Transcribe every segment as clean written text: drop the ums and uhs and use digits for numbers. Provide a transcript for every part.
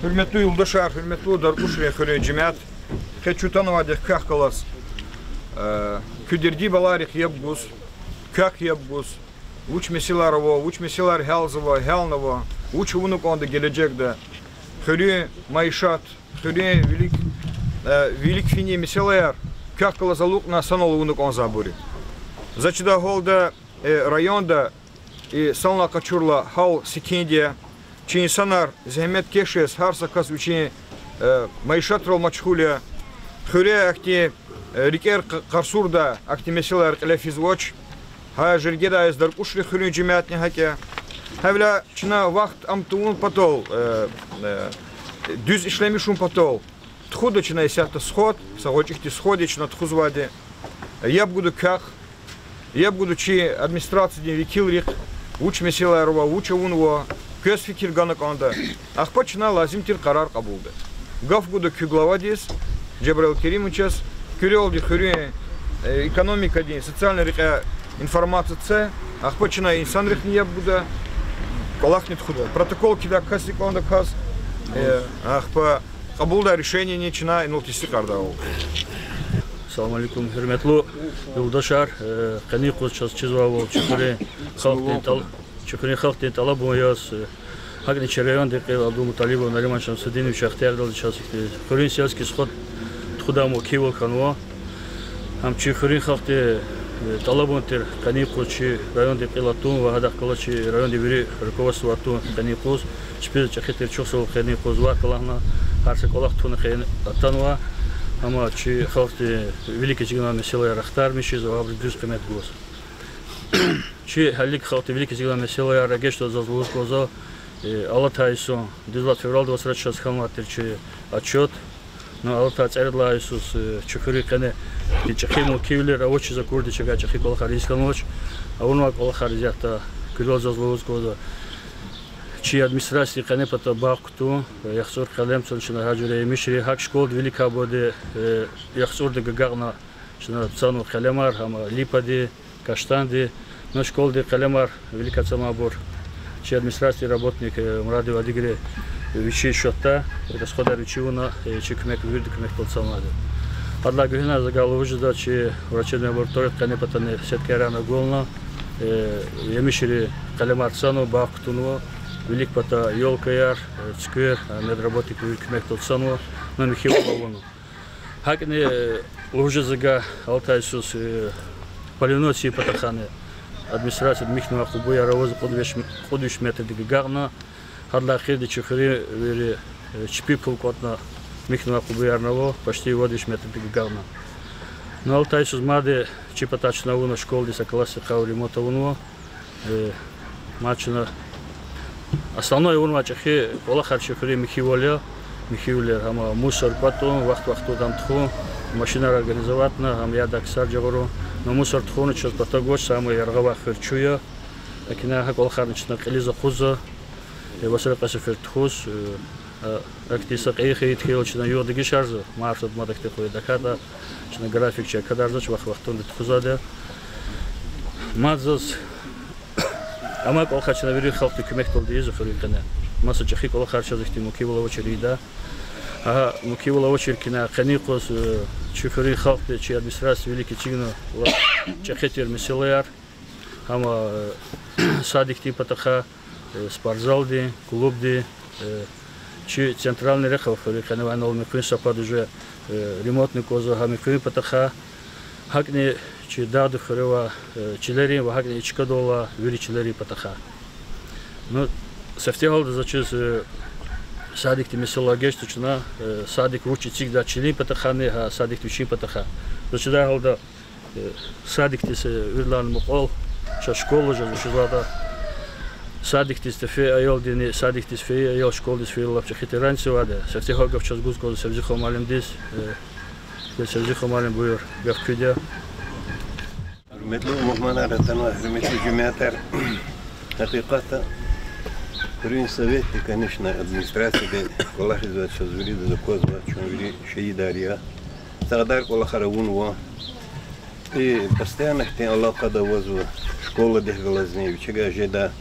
Hürmetli yoldaşlar, hürmetli darkuşlar, hürmetli cemaat. Хочу танывать как колос. Küderdi balarık yapbuz, kök yapbuz. Uç meseleler var, uç meseleler helzava, helnava. Uç unuk onda gelecekte. Hürri maişat, hürri velik fini meseleler. Kök kolazaluk na sanol unuk on zaburi. Začda holda rayonda salna kaçurla hal sikendiye. Чи insanlar zahmet keşes her sakas için maişat rol maçhulya. Hürri akti riker karsurda akti meseleler lefizvoç. Ha jergeda ezdar kuşri hürri cemaatni hake. Havla çına vakt amtuun patol. Düz işlemişum patol. Txuda çına isyatta schod, sagoç ihti schodi çına txuzvadi. Я буду как, я буду чи администрации викилрих, уч меселарова, уч унво, köz fikir ganak anda. Ахпачна лазим тир карар кабулды. Гав буду кюглавадис, Джабраил Керимович, кюрелди хюре экономика день, социальная река информация, ахпачна инсан рехни я буду, колах нет худа. Протокол кида каси конда кас, ахпа кабулда решение не чина, но тиси кардау. Assalamu alaikum, hürmetli yoldaşlar. Kani koças çizvavol çukuri halk dentala boyas. Hakni çereyan dekil Abdul Mutalibov Nariman Şamsıdinov şahtiyar dal çasıktı. Kurin siyasi schod txudamo kivol kanwa. Ham çukurin halk de talabonter kani koçi rayon dekil atun ve hadak kalaçi rayon deviri rukovodstvo atun kani koç. Şpil çakheter çoksol kani koç var kalahna. Harsa kolak tun kani atanwa. Ama чи халкты великий сигнальный села Рахтар миши за образ комет голос. Чи халик халкты великий сигнальный села Рагеш что за звук глаза Алатайсо 20 февраля 26 хаматер чи отчет. Но Алатай царила Иисус чухури кане чахиму кивлер очи за курди чага чахи колхарис ночь. А он ма колхарис яхта кирол за звук глаза. Чи администрации канепата бахту яхсур калем сончна хаджуре мишри хак школ велика боде яхсур де гагарна шна цану калемар хама липади каштанди но школ де калемар велика цамабур чи администрации работник мради вадигре вичи шотта расходар учивна чи кмек вирди кмек толцамаде адла гына загалужда чи врачебная лаборатория канепата не сеткарана голна ямишри калемар цану бахтуну Велик пата елкаяр, цкер, медработник кмек толцану, но Михаил Павловну. Хакни уже зага Алтайсус полиноси патаханы администрация Михнова Кубуя Равоза подвиж метр дигарна, хадла хеди чухри вери чпи полкотна Михнова Кубуя Арнаво почти водиш метр дигарна. Но Алтайсус маде чипатачна уна школы за классы хаури мотовну, мачна Основной урма чахи кола харчифри Михиволер, ама мусор потом вахт там тху, машина организовать на, ам я так сарджагору, но мусор тху на час потом гош самый яргава харчуя, акина ха кола харчна килиза хуза, и васер пасифер тхус, актиса кайхи тхил чна юрдиги шарза, маршрут мадакте хуй даката, чна график ча кадарзач вахтун тхузаде, мадзас Ама кол хачна вери халкты көмек толды езі хөрекіне. Маса чахи кол харча зыхти мукивола очерида. А мукивола очеркина қани қос чухори халкты чи администрация великий чигна чахетер меселер. Ама садикти патаха спортзалди, клубди, чи центральный рехав хөрекіне вайнал меквин сапад уже ремонтный коза хамеквин патаха. Хакни чи даду хорева чилери вахагни ичкадола вери чилери патаха. Но сефтегал да зачез садик ти месела гештучна садик ручи цигда чили патаханы ха садик тучи патаха. Зачедал да садик ти се вирлан мукол ша школа же зачезада садик ти стефе айол дини садик ти сфе айол школа сфе лапча хитеранцеваде. Сефтегал гавчас гузко севзихо малим дис севзихо малим буйор гавкюдя. Hürmetli muhmanlar, hürmetli cemaatler, hakikaten Kurin Совет, конечно, администрация, колах из-за чего звери до козла, чего звери шеидария, тагадар колах аравунва, и постоянно хотел Аллах когда возва школа дехгалазни, чего жеда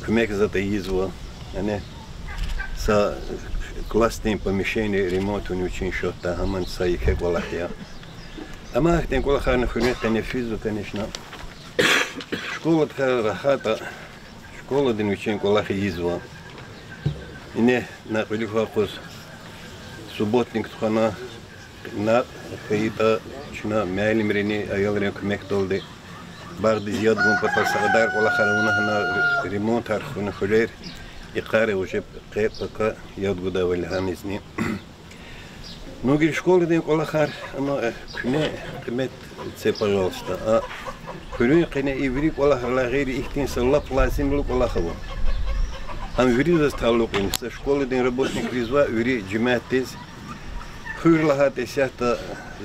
кумек затаизва, ане, са классные помещения, ремонт у него очень счета, хаман саихе колахия. А махтен колахарна хунета не физу, конечно. Школа такая рахата, школа ден очень колахи изва. И не на кулифакус субботник тухана на хаита чна мяйлимрени аялрен кмек толды. بعد زياد قوم بطل سعدار ولا خلونا هنا ريمونت هرخونا خلير يقاري وجب قيب بقى ياد قدا ولا هامزني نوجي الشكول دين ولا خار أنا كنا قمت تسي بجالستا كلون قنا إبريك ولا خلا غير إختين سلا بلازم لك ولا خوا هم يريد استعلق إن الشكول دين ربوتني كريزوا يريد جماعة تيز خير لها تسيحتا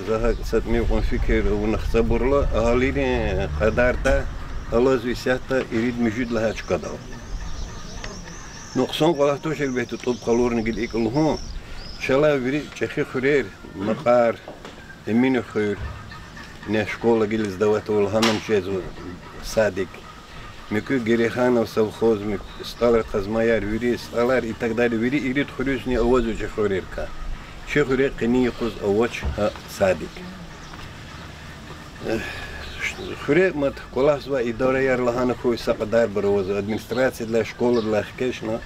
زها ساتمي ونفكر ونختبر له أهالينا قدرتا الله زوجته يريد موجود لها شكداو نقصان قلتوش البيت طب قلور نقول إكلهم شلا يريد شيخ خير مقار أمين خير نشكول جلس دوات والهمن جزو صادق مكو جريخان وسوخوز مك استالر قزماير يريد استالر يتقدر يريد خروجني أوزو شخير كا شيخ قني يقص أوجه صادق. خير مت كلاس وإدارة يرلهانا كوي سقدار بروز أدمنستراتي لا شكول لا خكشنا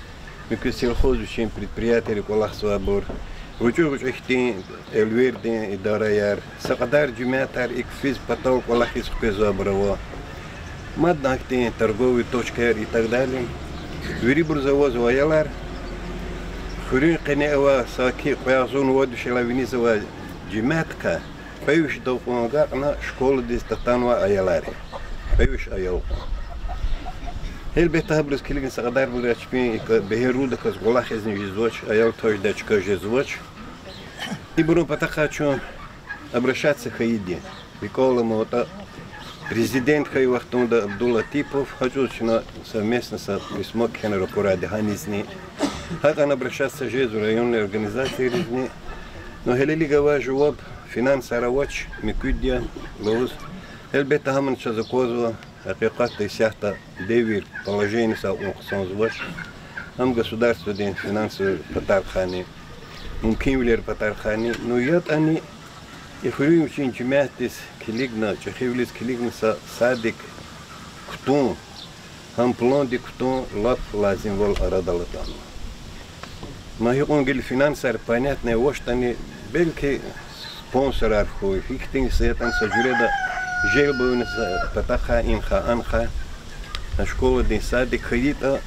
مكسر خوز وشين предприятия كلاس وابور وجوه إختين الويردين إدارة ير سقدار جماعة إكفيز بطل كلاس يسقيز وابروا مد ناكتين ترجوي توشكير يتقدالين ويري برزواز ويلار خورين قناة وساكي قيازون ودش لافينيز وجماعتك بيوش دوقون قاقنا شكول ديس تتانوا أيلاري بيوش أيوقون هل بيتهبلس كلين سقدار بلاشبين بهيرودك أزغلاخ إزن جزوش أيل توش داشكا جزوش يبرون بتاخاتشون обращаться خيدي بيقولوا موتا президент хай вахтунда Абдулла Типов хочу совместно с письмо Кенеру Куради Ханизни هذا أنا برشاسة جيز وريون الأورجانيزاتي رزني но هللي جوا جواب فينانس أرواتش مكوديا لوز هل بيتهمن شزكوزوا حقيقة تيسيحتا ديفير положение са унксон звуч هم государство ден финансовый патархани ممكن ولير патархани но яд они يخلون يمشين جماعتس كليجنا تخيلس كليجنا صادق كتون هم بلان دي كتون لا لازم وال أرادلتان ما يقول قل فينانسر понятно وش تاني بلكي سبونسر أرخوي هيكتين سيتان سجردا جيلبون بتاخا إنخا أنخا شكول دين صادق خيطة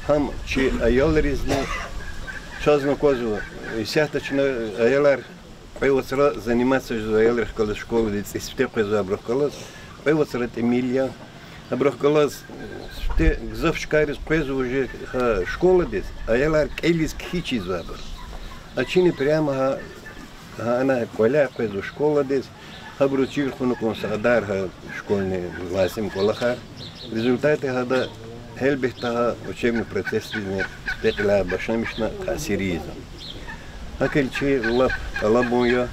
هم شيء أيال رزني شازنا كوزو يسيحتشنا أيالر Пойвоцера заниматься жуэлэр колос школы дец исптепэ за броколос. Пойвоцера Эмилия броколос те гзовшкарис пезу уже школа дец. А ялар келис кхичи забр. А чини прямо она коля пезу школа дец. Хабручир хуну консадар школьный ласим колаха. Результаты хада хелбехта учебный процесс дизне текла башамишна касиризм. أكل شيء الله بويا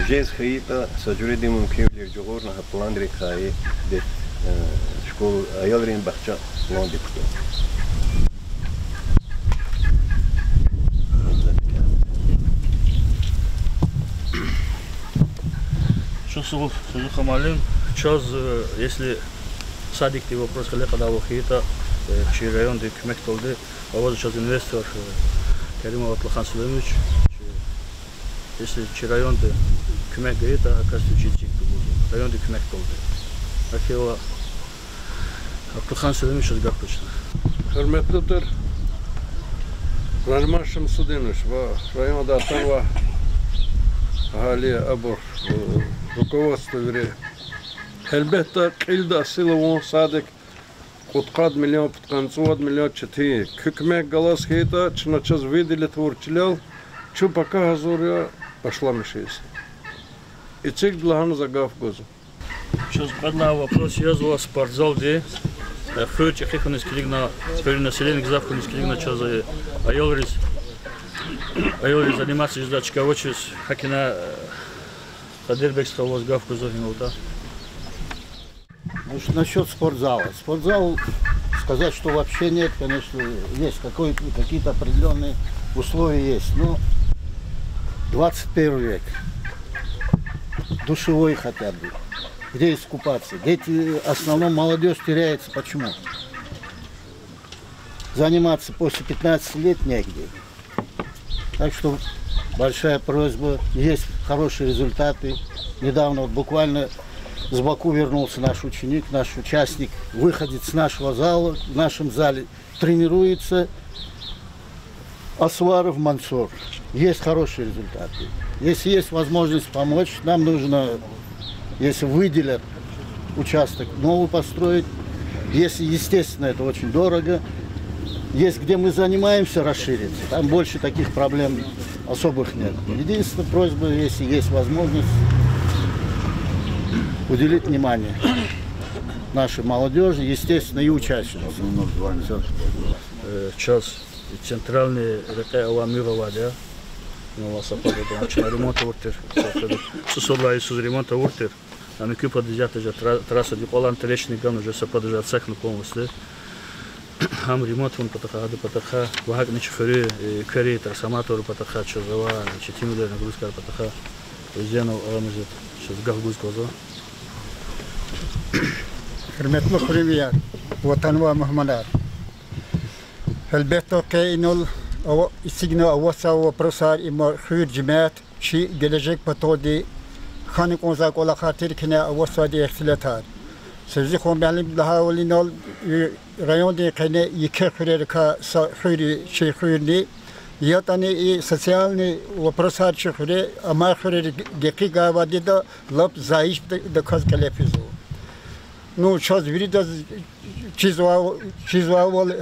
جيز خيطة سجودي ممكن للجغورنا هبلاندري خاي ده شكول أيالرين بخشة لاندي كتو شو خمالين час если садик ты вопрос когда его хита чей район ты кмек толды а вот сейчас инвестор Каримов Атлахан Сулеймович, если район ты кмек говорит, а оказывается чистик район ты кмек толды. Акела Атлахан Сулеймович сейчас как точно. Hürmetlidir. Ranmaşım Sudinoş ve rayonda tanva ahali abur rukovodstvo veri. Elbette kilda silovon sadık Путкад миллион путканцуад миллион четыре. Кюкмек галас хейта, чна час видели творчлял, чу пока газоря пошла мешись. И цик длаган загав гозу. Сейчас одна вопрос я звал спортзал где. Хыч хихун исклигна, теперь население гзавхун исклигна час айолрис заниматься издачка очис хакина Кадырбек стал гав гозу хинута. Насчет спортзала. Спортзал сказать, что вообще нет, конечно, есть какие-то определенные условия есть. Но 21 век, душевой хотя бы, где искупаться. Дети, в основном молодежь теряется. Почему? Заниматься после 15 лет негде. Так что большая просьба, есть хорошие результаты. Недавно вот буквально с Баку вернулся наш ученик, наш участник, выходит с нашего зала, в нашем зале тренируется Асваров Мансур. Есть хорошие результаты. Если есть возможность помочь, нам нужно, если выделят участок, новый построить. Если, естественно, это очень дорого. Есть, где мы занимаемся, расширить. Там больше таких проблем особых нет. Единственная просьба, если есть возможность, уделить внимание нашей молодежи, естественно, и учащимся. Час центральный река Аламирова, да? Ну, вас опять начали ремонт уртер. Сусодлай суз ремонта уртер. А мы купа дизята же трасса диколан трещный ган уже соподожа цех на полностью. Хам ремонт он потаха, вагак на чифере, кори трансформатор потаха, чозова, четимилер нагрузка потаха. Зенов аламызет, сейчас гавгуз коза. Hürmetli Hürriyet, vatan ve mühimler. Elbette ki inol isigna avasa ve prosar ima hür cemaat çi gelecek patodi خانق onzak ola khatir kine avasa di ihtilatar. Sözü kombelim daha olinol rayon de kine yike hürür ka hürri şey hürni ya tane sosyalni ve prosar çi hürri ama hürri geki gavadi da lap zaiş da kaz kalefizu. Ну, сейчас видно, чизвал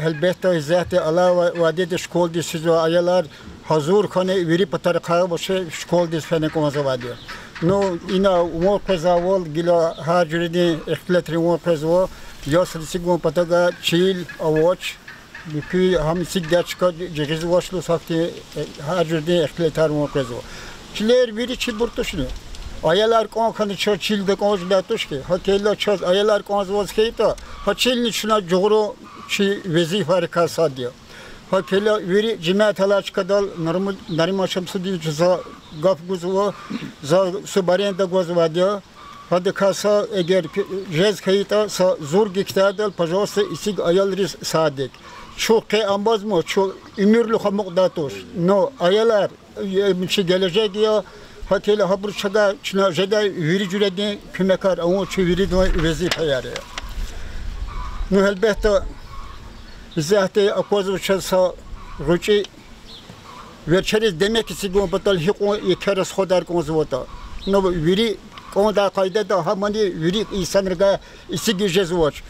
хелбета иззахте Алла вадид школ ди сизва аялар хазур хане вири патарха боше школ ди фене комазавади. Ну, ина умор казавол гила хаджриди ихтилатри умор казво я срисигон патага чил авоч бики хам сигдачка жегиз вошлу сахти хаджриди ихтилатар умор казво. Чилер вири чил буртушну. Ayalar konkanı çilde konjda tuşki. Hakella çaz ayalar konzvoz keyta. Haçilni şuna jogro çi vezifa kasa diyor. Hakella veri cemaat halaç kadal narima şamsı diyor za gaf guzwa za subarenda guzwa diyor. Hadi kasa eğer jez keyta zor giktadal pajose isig ayal ris sadik. Çok ke ambaz mı çok imirli hamukdatoş. No ayalar şey gelecek ya Hakeli habur çada çına jeda veri cüredi kümekar ama çu veri de vezife yari. Nu elbette zahte akozu çasa ruçi veçeriz demek ki sigon batal hiko ikeres khodar konzvota. No veri konda kayda da hamani veri insanırga isigi jezvoç.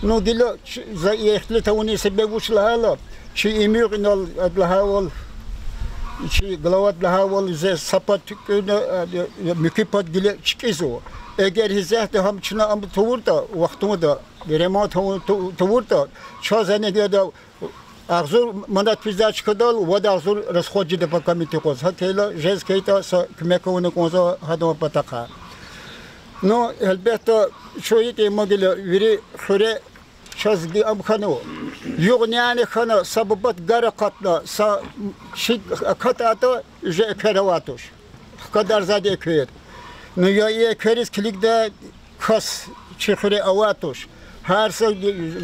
No dilo za ihtilata uni sebebuç lahala. Çi emir inal adlahaval İçi glavat lahaval ze sapat tüküne mükipat gile çıkızo. Eğer hizahte ham çına am tuvurda vaxtımı da remont tuvurda çazene de arzur mandat pizza çıkadal ve da arzur rasxoji de pakamiti koz. Hakela jez kayta kümekonu koza hado pataka. No elbette şoyit emagile veri xure çazgi am khano yok yani khana sababat gara katla sa şey katata je keravatoş kadar zade köyer no ya keriz kilikde kas çekhre avatoş her şey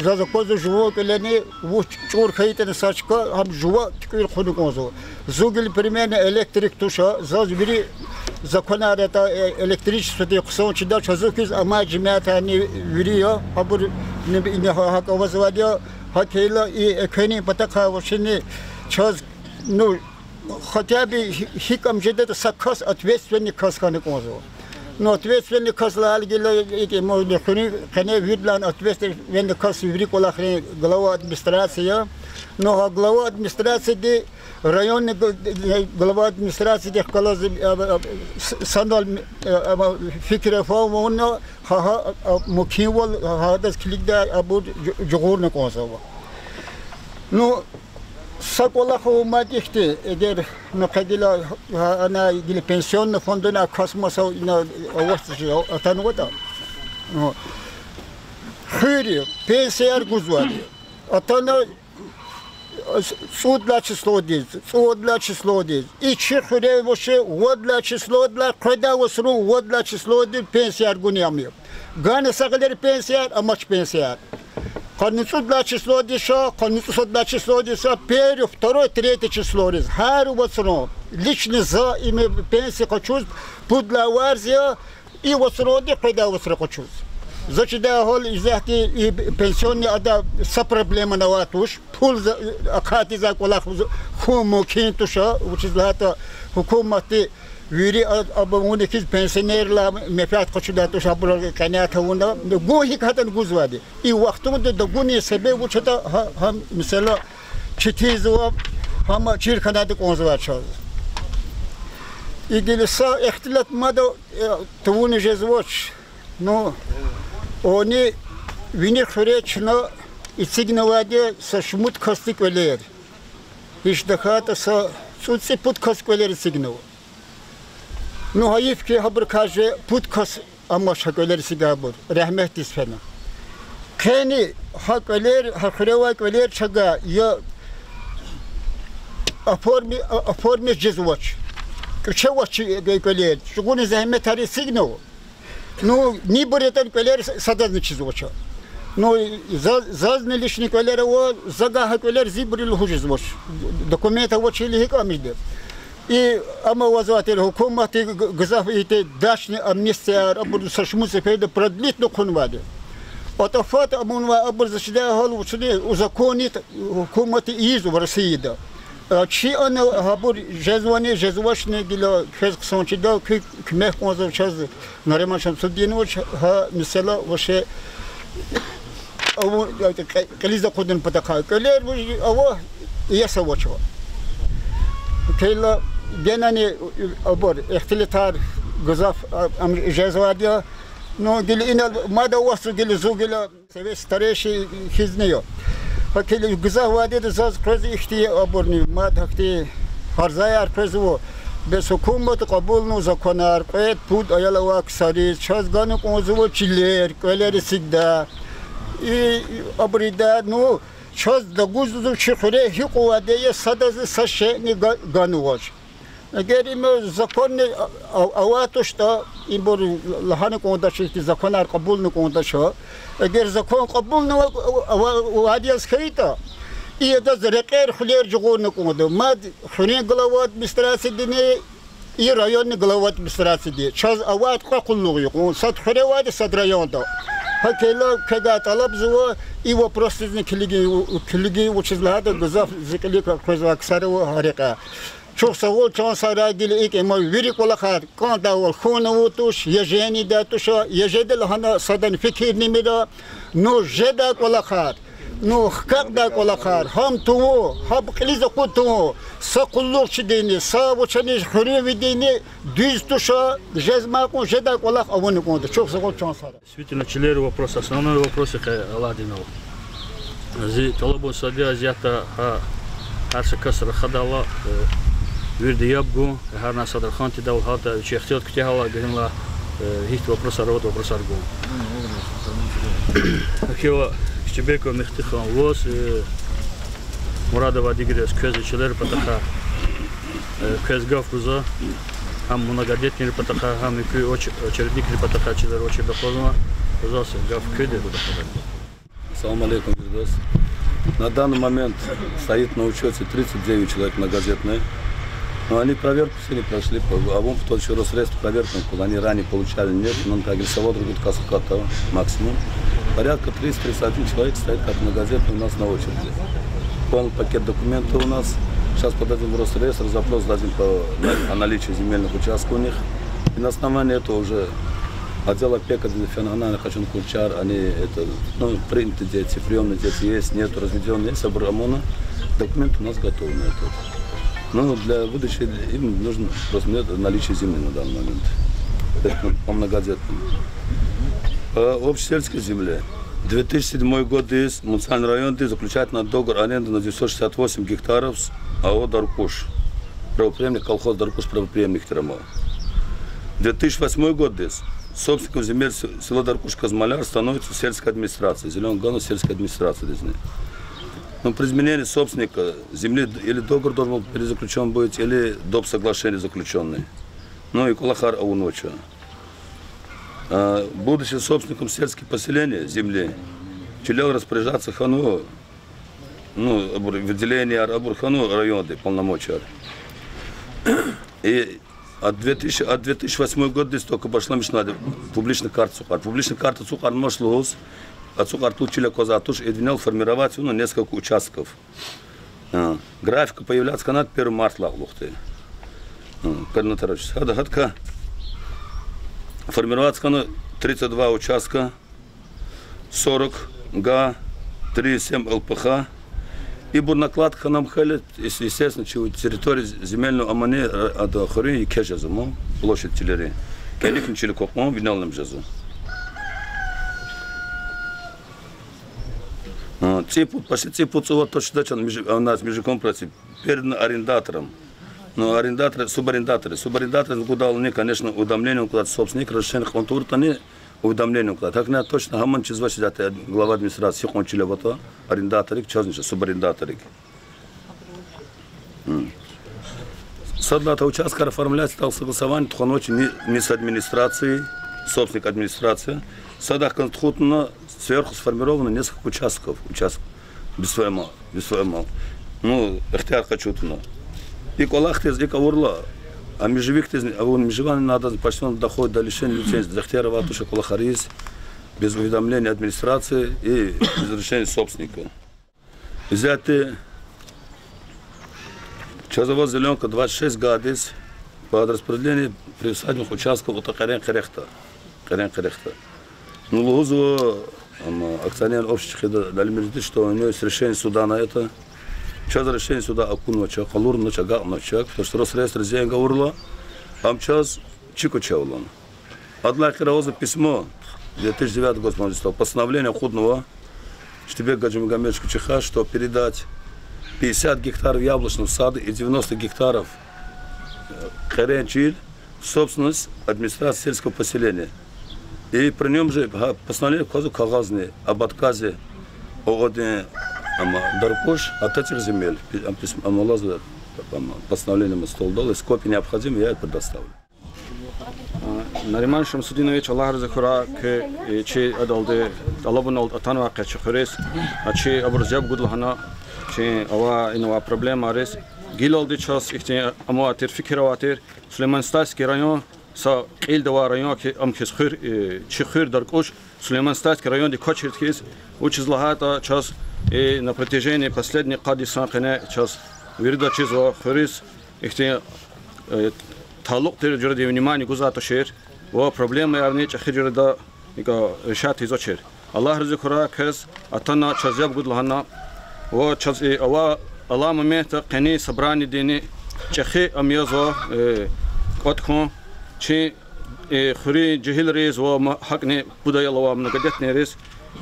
zazakoz juvo keleni bu çor khaytene saçka ham juvo tkir khunu kozo zugil primene elektrik tuşa zaz biri zakonareta elektrik sütü kısonçda çözüküz ama cemaatani veriyor habur ne hak avazvadiyo hakela ekeni pataka vashini çöz no хотяби хикам жеде сакас ответственный касканы конзо но ответственный каслал геле эти можно хне видлан ответственный кас врик олахре глава администрация но глава администрации районный глава администрации тех колоз сандал фикре фаумно ха мукивол хадас кликда абу жогорны конзо ну Sakola hukumet eğer nakadila ana gili pensiyon fonduna kasmasa ina avastıcı atanıda. Hürri pensiyer guzvari. Atana судла число дез, судла число дез. И чихре воше водла число дла, когда восру водла число дез пенсияр гунямы. Ганы сагалер пенсияр, амач пенсияр. Концудла число деша, концудла число деша, первое, второе, третье число дез. Хару восру. Лично за имя пенсии хочу, пудла варзия, и восру де, когда восру хочу. Значит, да, изяхти и пенсионный ада со проблема на ватуш, пул акати за колах хуму кинтуша, учизлата хукумати вири абамуни киз пенсионерла мефят хочудатуш абула канята унда, гохи хатан гузвади. И вахтум да дагуни себе учата хам мисала читизва хам чирханады конзвачаз. И гилса ихтилат мада твуни жезвоч, но они винир хречна и цигнаваде со шмут костик велер. Иштахата со суци пут кост велер цигнав. Ну хаифки хабр каже пут кост амаш велер сигабур. Рахмет исфена. Кени хак велер хакревак велер чага я оформи жезвоч. Чевоч велер. Шугуни захмет хари сигнав. Ну, не будет колер садазный чизвоча. Ну, зазный лишний колер его загага колер зибрил хуже звоч. Документы учили хикамиде. И ама возватели хукуматы газафите дашни амнистия работу сашмусы пейда продлить на конваде. Отофат амунва абр заседая халу учили узаконит хукуматы изу в России да. Чи она хабур жезвани жезвашне гила хез ксончида кмех конзов час нариман шамсуддинович ха мисала ваше кализа куден патака колер аво ясавочо кейла бенани абор ихтилатар газаф жезвадия но гил ина мада wasу гил зугила севе старейший хизнеё Hakeli güzel vadede zaz krezi ihtiye aborni madhakti harzayar krezu bez hukumet kabulnu zakonar pet pud ayala vaksari chazganu konzu çiller köleri sigda i abrida no chaz da guzu chkhre hiqwadeye sadazı saşeni ganuvaj Eğer zakon avatoş da imbor lahane konuda çekti zakonar kabulnu konuda şu eğer zakon kabulnu vadiyas khayta iyi da zrekar khler jugurnu konuda mad khune glavat mistrasi dine iyi rayon glavat mistrasi diye çaz avat qakulnu yok sad khre vadi sad rayonda hakela kaga talab zwa и вопрос из книги учезлада газав зикли как сару харика Çok savol çan saragili ilk ema veri kolakar kanda ol khona otuş yejeni da tuşa yejedel hana sadan fikir nimida no jeda kolakar no khakda kolakar ham tu hab qliza qutu saqulluq chidini savuchani khuri vidini düz tuşa jezma kon jeda kolak avoni konda çok savol çan sara. Действительно, челер вопрос основной вопрос Аладдинов. Зи талабон садия азията харша касра хадала Вирди ябгу, харна садархан ти дал хата, че ихтият ктяла гинла хит вопрос арод вопрос аргу. Акива чебеко мехтихан лос Мурадова дигрес көз челер патаха көз гафруза хам многодетный патаха хам и очередник патаха челер очередь доходного пожалуйста гав көде дохода. Салам алейкум, Вирдос. На данный момент стоит на учете 39 человек многодетные. Но они проверку все не прошли, а вон тот еще Росреестр проверку, они ранее получали, нет, но как рисовод будет каската максимум. Порядка 30-31 человек стоит как многодетные у нас на очереди. Полный пакет документов у нас. Сейчас подадим в Росреестр, запрос дадим о наличии земельных участков у них. И на основании этого уже отдел опека феноменальных Хачун Курчар, они это, ну, приняты дети, приемные дети есть, нету, разведенные есть, Абрамона. Документы у нас готовы на это. Но для выдачи им нужно просто наличие земли на данный момент. Это по многодетным. По общесельской земле. 2007 год ДИС, муниципальный район ДИС заключает на договор аренды на 968 гектаров с АО «Даркуш». Правоприемник колхоз «Даркуш», правоприемник Теремова. 2008 год ДИС. Собственником земель села Даркуш Казмаляр становится сельская администрация. Зеленый галус сельская администрация. Но при изменении собственника земли или договор должен был перезаключен быть, или доп. Соглашение заключенный. Ну и Кулахар Ауноча. Будучи собственником сельских поселений земли, челел распоряжаться хану, ну, выделение Абурхану районы полномочия. И от 2008 года здесь только пошла мечта публичная карта Сухар. Публичная карта Сухар может луз, от Сухар тут чили коза, туш и двинул формировать несколько участков. Графика появляется канат 1 марта лахлухты. Формироваться канат 32 участка, 40 га, 3,7 ЛПХ. И будет накладка нам халит, естественно, территории земельного амане от Хори и Кежазу, площадь Телери. Келик начали копом, винал нам жазу. Почти цепут вот то, что у нас межкомпросе перед арендатором. Но арендаторы, субарендаторы куда они, конечно, уведомление укладывают собственник, разрешение контур, они уведомление укладывают. Так не точно, гаман через ваши даты глава администрации, кончили вот то, арендаторы, чазнича, субарендаторы. Содлата участка оформляется стал согласование, то ночи не с администрацией, собственник администрации. Садах конструктивно сверху сформировано несколько участков, без своего. Ну, эхтяр хочу туда. И колахтез, и каурла, а межевиктез, а он межеван надо почти доходит до лишения лицензии. Захтяра ватуша колахариз, без уведомления администрации и без разрешения собственника. Взятые Чазовоз зеленка 26 гадис под распределение приусадебных участков от Карен Керехта. Ну, Лугузу акционер общества дали между, что у него есть решение суда на это. Час решение суда Акунвача, Халурноча, Галноча, потому что Росреестр Зеен говорила, а час Чикучевлон. Одна Кировоза письмо 2009 года, постановление Худного, Штебек Гаджимагомедович Кучиха, что передать 50 гектаров яблочного сада и 90 гектаров Керенчиль в собственность администрации сельского поселения. И при нем же постановление Кагазни об отказе от Даркуш от этих земель. Постановление стол дал, и копии необходимы, я это предоставлю. Нариман Шамсудинович Аллах Захура, че адалды Алабун Атанва Качухарес, а че Абурзяб Гудлахана, че ава инова проблема арес. Гилалды час ихте амуатир фикироватир, Сулейманстайский район, са Илдова район, ки амкисхир, Чихир Даркуш, Сулейманстайский район, ди Качирткис, учизлахата час и на протяжении последних кадисанкане час вирда чизва Хурис, ихте талук тер журди внимание гузато шер, во проблемы арнич ахиджурда ига решат изочер. Аллах разикура кез атана чазяб гудлахана, во час и ава Аллах момента кани собрани дени чахи амьязо отхон чи хури джихил рез во хакне будаялова многодетный рез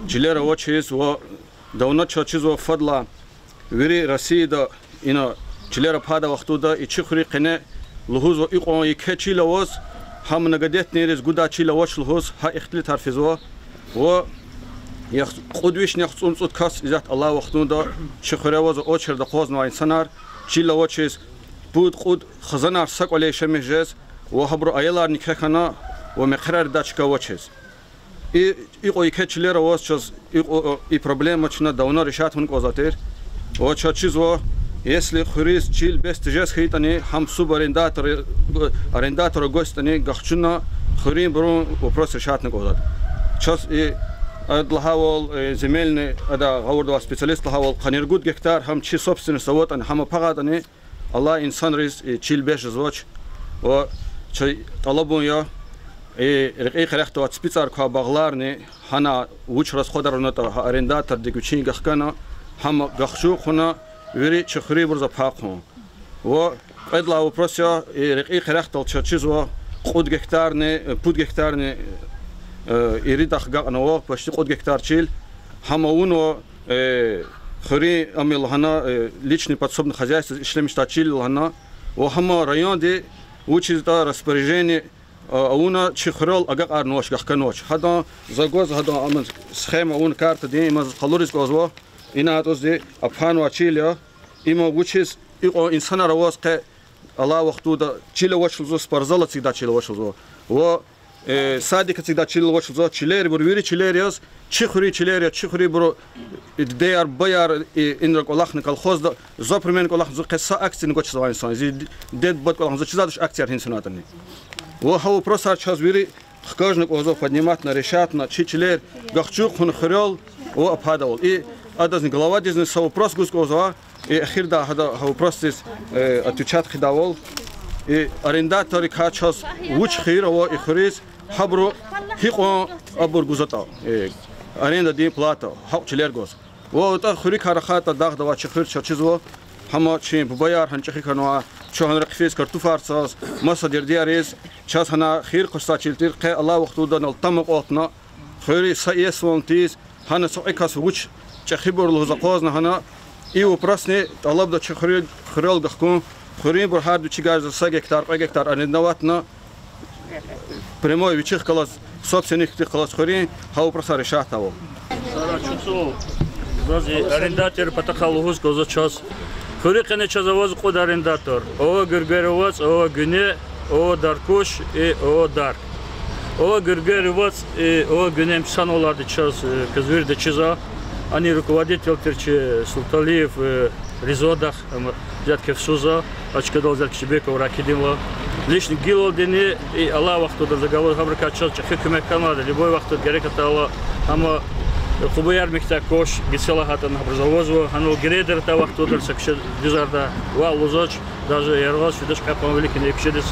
жилера очез во давно чачизо фадла вири Россия ина жилера пада вахтуда и чихури кане лухузо иқон и кечилавоз хам многодетный рез гуда чилавоч лухуз ха ихтли тарфизо во я قدوش نخصون صوت كاس إذا الله وقتنا دا شخيره وز أشهر دقاز نوعين سنار شيلا وچيز بود قد خزانة سق عليه شمجز وحبر أيلار نكخنا ومقرر داشكا وچيز إيقو يكتشلير وز چز إي проблема چنا داونا رشات هنك وزاتير وچا چيز و если خريز چيل بست جز خيتاني هم سوب арендатор гостани гахчуна خرين برون вопрос решат нек вазат час и Адлахавол земельный, ада говорил специалист Лахавол, ханергут гектар, хам чи собственность, вот они, хама пагадани, Аллах инсан рис и чилбеш звуч, о чай талабун я и рехто от специар ка багларни, хана уч расходар на то арендатор дикучин гахкана, хама гахшу хуна, вери чхри бурза пакху, о Адлах вопрос я и рехто чизва, худ гектарни, пуд гектарни иридах гакнова почти код гектар чил хамауно хори амилхана личный подсобное хозяйство ишлемишта чил лхана о хама район де учизда распоряжение ауна чихрол агак арнош гахканоч хада загоз хада аман схема он карта де маз халурис гозво ина атози апану ачилио има учис ико инсана равос ке ала вахтуда чиле вашлзо спарзала цигда чиле вашлзо во садика цигда чиле вашлзо чилери бурвири чилериос чихури чилерия чихури буро идеяр баяр инрак олахны колхозда запремен колах зо кеса акцин гочзо инсан зи дед бот колах зо чизадыш акцияр хинсунатани во хау просар час вири хкажник озо поднимать на решат на чичилер гахчук хун хрел во ападал и адазни глава дизны со вопрос гусгоза и ахирда хада вопрос отвечать хидавол и арендатори качас уч хирово и хрис хабро хиқо абур гузата аренда ди плата хак чилергос во та хри карахата дагдава чихир чизво хама чим баяр ханчихи канва чохан рахфис картуфарсас маса дердиарис час хана хир қоса чилтир қе алла вақтуда налтамақ отна хри саес вонтис хана соикас уч чихибор лозақозна хана и вопросне талабда чихир хрел гахкун хрин бор харду чигар за 100 гектар арендоватна прямой вичих класс собственник класс хрин хау проса решат того сарачусо зази арендатор патахалугус гоза час хри қане чазавоз қуд арендатор о гыргыровац о гүне о даркуш и о дар о гыргыровац и о гүнем санолады час казвирде чиза они руководитель терче Султалиев Ризодах дядкев Суза очкадал Заркшибеков Ракидимла лишний гилодини и Аллах вахтуда заговор хабрка час хикмет канада любой вахтуд гереката Аллах ама хубаяр михта кош гисела хатан образовозу анул гредер та вахтуда сакше дизарда ва лузоч даже яргас видиш капан великий непшедис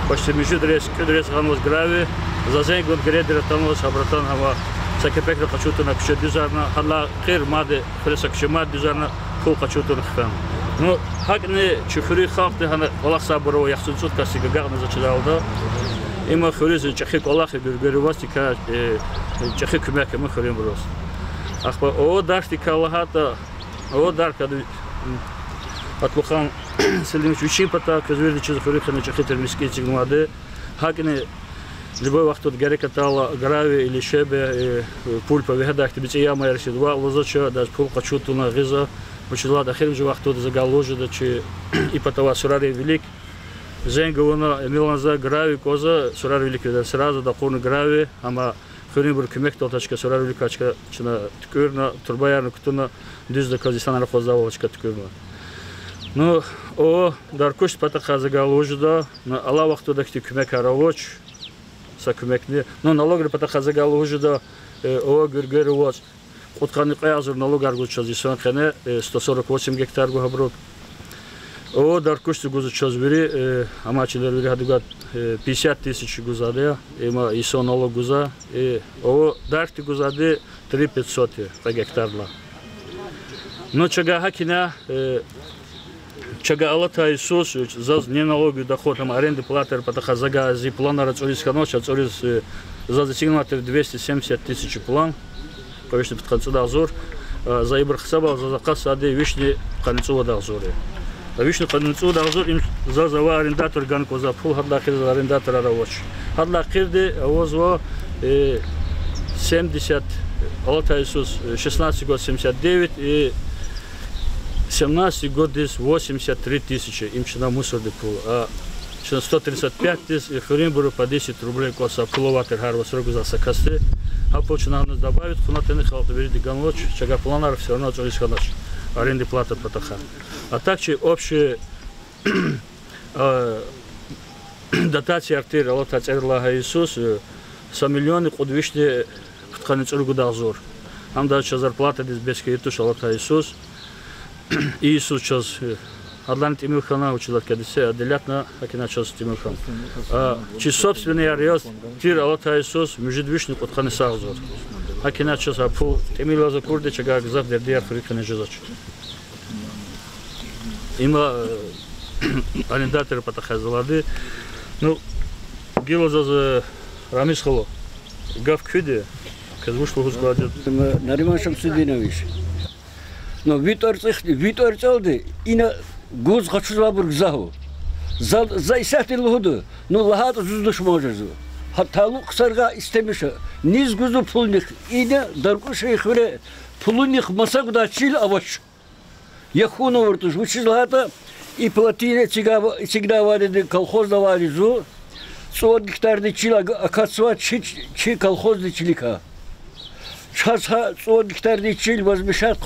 почти междрес кедрес ганос грави за зен год гредер танос абратан ама сакепек да хочу-то напишет дизарна хала хир маде пресакшемат дизарна хул хочу-то нахфан ну хакне чухри хахте хана Аллах сабро яхсунсут касига гагна зачалда има хурез чахик Аллах гургервастика чахик кумек ма хурем брос ахба о дартика Аллахата о дарка атлухан селим чучи пата казвери чиз хурихна чахитер мискетик маде хакне любой вахт от герекатала грави или шебе пульпа вегадах тебе я моя решила лозоча даже пул хочу-то на гиза учила да херим же вахт от загаложе да че и потова сурари велик зенговна миланза грави коза сурари велик да сразу да кон грави ама херим бur кемек толтачка сурари великачка чина ткурна турбаярна кутуна düz да казистана козавочка ткурна ну о даркуш патаха загаложе да на ала вахт да кемек аравоч сакмекне но налогы патахазагал уже да о гыргыровац кутканы каязыр налог аргучаз исван хане 148 гектар габрок о даркуш гузучаз бери амачилер бери хадугат 50 тысяч гузаде има исо налог гуза о дарти гузаде 3500 по гектарла но чага хакина чага Аллата Иисус за не налоги доход там аренды платер патахазага зи плана рацурис каноч рацурис за засигнатер 270 тысяч план конечно под концу дозор за ибр хсаба за заказ аде вишни концу дозор вишни концу дозор им за арендатор ганко за пул хадахир за арендатора равоч хадахирде возво 70 Аллата Иисус 16 год 79 и 17 год здесь 83 тысячи, им чина мусор депул, а чина 135 тысяч, и хрим по 10 рублей коса киловаттер харва срогу за сакасты, а почина нас добавить, хунатыны халты вериди ганлоч, чага планар все равно отжались ханач, аренды плата патаха. А также общие дотации артерии Аллаха Царь Иисус, 100 миллионов удвижные тканец ургу дазор. Нам дальше зарплата здесь без киритуш Аллаха Иисус. Иисус час Адлант Имилхана училат кадисе, аделятна акина час Тимилхан. Чи собственный ариос тир Аллаха Иисус мужедвишник от ханесаузор. Акина час апу Тимилаза курде чага гзав дердияр фрикане жезач. Има арендатор патахазалады. Ну гилоза за Рамисхоло. Гав кюде, казвушло гузгладет. Нариман Шамсудинович. Но Витор целды, и на гуз хочу забур гзаху. За исахти лугуду, но лахат зуздуш можезу. Хаталу ксарга истемиша, низ гузу пулник, и на даркуша их вре, пулуних масагуда чил аваш. Яхуна вартуш, училата и плотина всегда варили колхоз давали зу. 100 гектарный чил акацва чи колхозный чилика. Сейчас 100 гектарный чил возмешат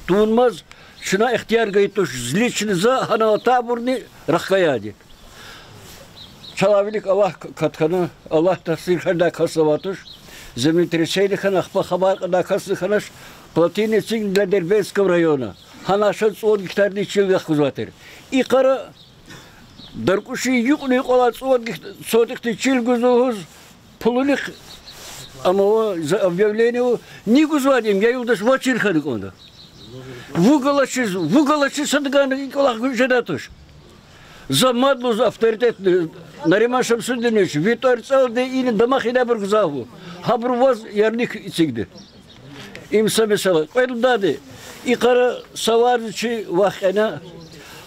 тунмаз, шина ихтияр гайтуш зличный за хана табурни рахкаяди. Чалавилик Аллах каткана, Аллах тасир ханда касаватуш, землетрясение ханах пахабар ханда касаханаш, плотины цинг для Дербенского района. Ханашат 100 гектарный чил яхузватер. И кара Даркуши юкни колат 100 гектарный чил гузугуз, пулуних, ама за объявление не гузвадим, я юдаш вачир хадиконда. Вугалачи садганы колах гужедатуш. Замадлу за авторитетный Нариман Шамсудинович, Витор Цалды и Дамахида Бургзаву. Хабруваз ярник ицигди. Им сами сала. Дады. И кара саварчи вахена.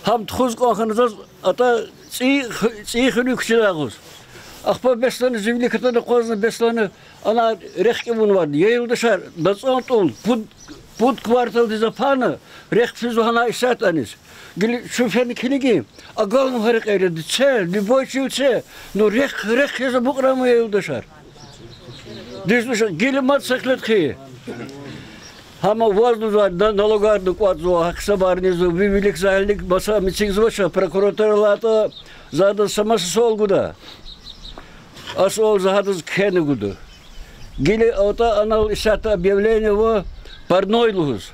Хам тхуз коханзаз ата цихну кчилагус. Ахпа бесланы землекатаны козны бесланы ана рехкемун вард. Йылдышар дацантол пуд квартал дизапана рехфизу хана исатанис. Шуферни книги, а галну харек эред це, любой це, но рех я забукраму йылдышар. Дизлышар гилемат сахлетхи. Хама воздуза налогарды квадзу, аксабарнизу, вивилик зайлик, баса митсигзваша, прокуратурлата зада самасы солгуда. А сол захадыз кенегуду. Гиле ота анал исата объявление во парнойлугуз.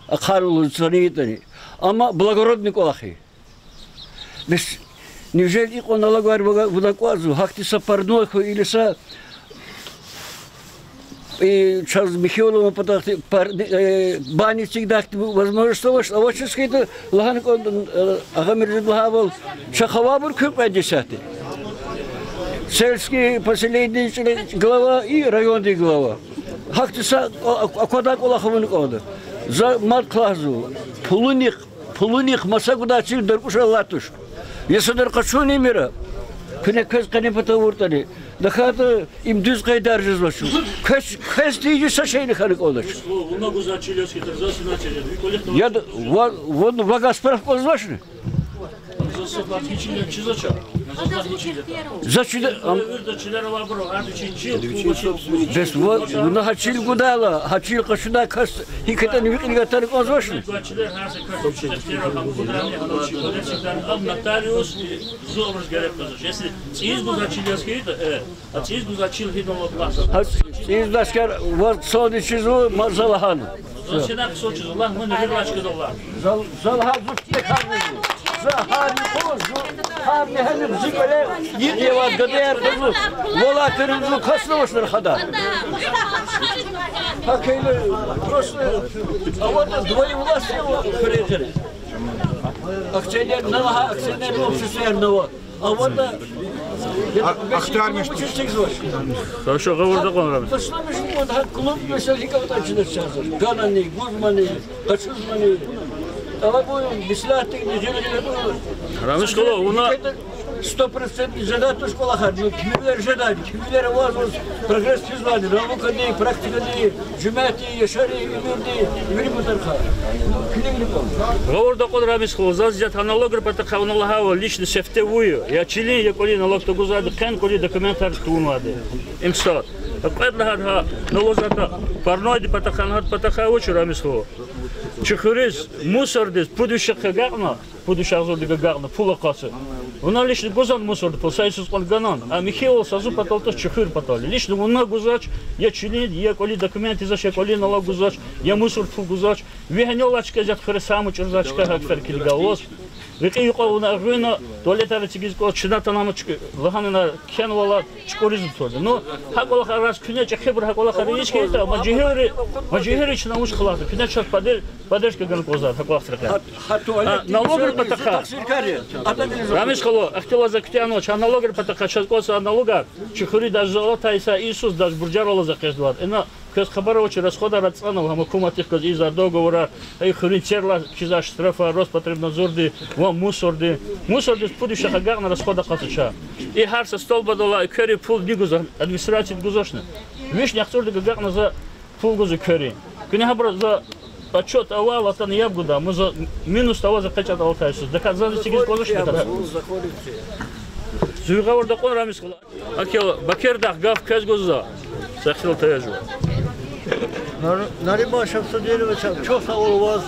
Ахарулуз санитани. Ама благородный колахи. Неужели их он налагает в докладу, хактиса парнойху или са и Чарльз Михайлову потахти бани всегда возможно что а вот сейчас это лаганко агамир благовол шахавабур купа 10. Сельский поселение глава и районный глава. Хактиса аквада колаховын кода. За мат-классу пулуних масагуда чил даркуша латуш. Если даркачу не мира, кнекез канепата уртали. Дахата им düz кайдар жазбашу. Кез тиги сашейни хали колдаш. Много зачилёски трзасы начали. Я вон вага справку знашни. Без вот на хачил гудала, хачил кашуда кас, и когда не викинга тарик озвашни. Если изгу зачилёски это, а изгу зачил видно класса. Изгу скар вот соди чизу мазалахан. Засена кусочек зала, мы на верлачке дола. Залахан зуфте харнизу. Захарни козу, харни ханим зикале, едева гадер козу, вола перензу касновашнар хада. Хакейле просто, а вот двое власти приехали. Акционер нового, акционер общественного. А вот Хорошо, говорю, закон. Клуб Веселиков точно сейчас. Ганани, Гузмани, Хачузмани. Рамишкова, уна 100% жадат школа хадну, кимилер жадат, кимилер возмуз, прогресс физвани, наука не, практика не, жумати, яшари, имирди, имирмутарха. Говорю, закон Рамишкова, зазят аналогер патаха уналахава лично сефтевую, я чили, я коли налог то гузады, кен коли документар тунвады. Им что? Апэд лагадха налозата парноиди патаханат патаха очи Рамишкова. Чехурис, мусордис, пудущих гарна, пудущих золотых гарна, пула кассы. Уна лишний гузан мусорд, полсайсус ганан, а Михаил сазу потал то чехур потал. Лишний уна гузач, я чили, я коли документы заш, я коли налог гузач, я мусорд фу гузач. Виханёлачка зят хресаму чурзачка как феркилгалос. Викиюка уна руина, туалетара тигизко, чината намочки, лаганина кенвала чкоризм тоды. Но хаколаха раз кюнеча хебр хаколаха речки это, маджихери чинамуш хлата, кюнеча поддержка ганкоза, хаколахтрака. Налогер патаха. Рамишкало, ахтела за ктяноч, а налогер патаха, чаткоса налога, чехури даже золота Иса Иисус даже бурджарола закездуват. Кез хабаровичи расхода рацанов, хамакуматих кез иза договора, ай хринцерла кизаш штрафа, Роспотребнадзорди, вам мусорди спудиша хагарна расхода касача. И харса столба дола, и кери пул дигуза, администрации гузошна. Вишня ахтурди гагарна за пул гузы кери. Книгабра за отчет авал, а то не ябгуда, мы за минус того за качат алтайсыз. Так за сигиз позож бетар. Зуйгавар да кон рамис кыла. Акел бакердах гав кезгоза. Сахил таяжу. Нариман Шамсудинович, что у вас?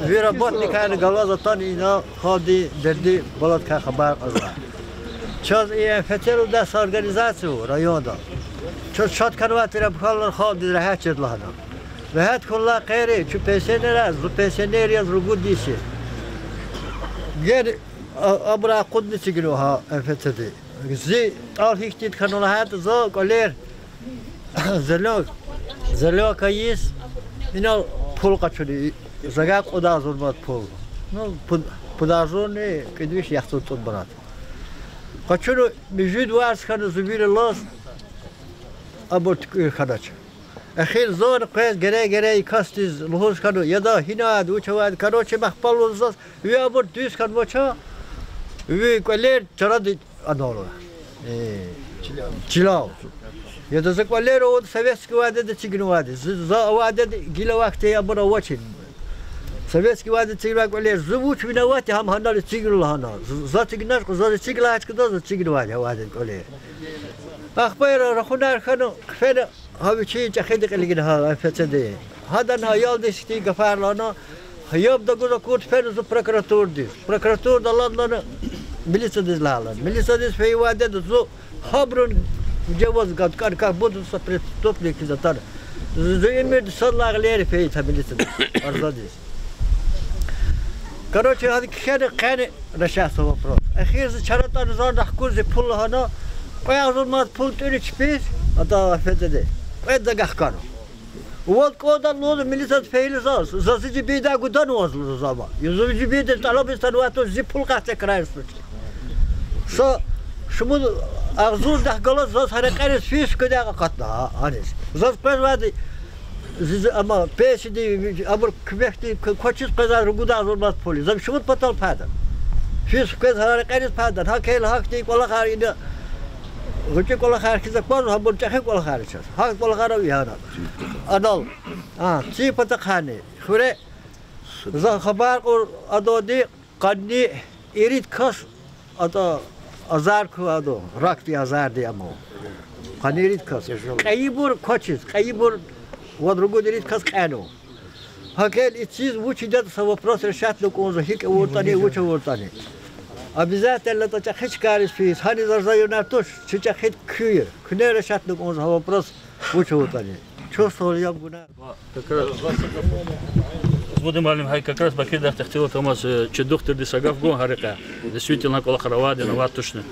Вы работники Галаза Танина, ходи, дерди, болотка хабар аза. Час и фетелу дас организацию района. Час канват рабхалар ходи рахачет лахна. Рахат кулла кайре, чу пенсионер, пенсионер рugudisi. Гер абра кудни тигруха фетеди. Зи алхихтит канулахат зо колер. Зелёк есть, меня пол качали, загак удазун бат пол. Ну, подазуны, кидвиш яхту тут брат. Качу между дварс хану зубили лос, аборт хадач. Ахир зон квес гере кастиз лохус хану, яда хинад учавад, короче махпал зас, ви аборт дис хану бача, ви колер чаради адоло. Чилау. Это за квалеру от советской воды до цигнувады. За воды гила вахты я буду очень. Советский воды цигнувады квалер. Живут виноваты, хам ханали цигну хана. За цигнашку, за циглачку, за цигнувады воды квалер. Ах, пайра рахунар хану, кфена, хавичи чахиды калигина фецеде. Хадан хаял десяти гафарлана. Хаяб да гуда курт фена за прокуратур дис. Прокуратур да ладлана милиция дис лалан. Милиция дис фей воды до хабрун. Джавоз гад как будут преступники затар. Заимед саллаглери фейт хабилисы. Арзадис. Короче, هذا كان رشاس вопрос. أخير شرط أنزار نحكوز بول هنا. ويأخذ ما بول تريش بيس. هذا فتدة. ويدا جحكانو. وقت كودا لود ميليسات فيل زاز. زازي بيدا قدان وازل زابا. يزوج بيدا طلب استنواتو زي بول قاعد كرايس. شمو أغزور ده قلت زاز هرقانس فيش كده قطنا هانس زاز قيس وادي أما بيش دي أمر كبيختي كوتشيس قيزار رقودا أغزور مات بولي زم شمود بطل بادن فيش قيس هرقانس بادن ها كيل هاكتي كولا خارينا غجي كولا خار كذا كوز هم بتشخي كولا خارج هاك كولا خاروي هذا أدل تي بتخاني خوري زا خبر قر أدودي قدني إريد كاس أدا azar kuado, rakti azar diamo. Kanirit kas. Kaybur koçiz, kaybur vadrugudirit kas kano. Hakel içiz vuçidat sa вопрос решать лукоза хик ортани vuç ортани. Обязательно то чахич карис фис, хани зарзаю на тош, чахит кюер. Кне решать лукоза вопрос vuç ортани. Чувствовал я гуна. Будем малим хай как раз бакида хотел Томас че доктор дисагав го харека. Действительно кола харавади на ватушне.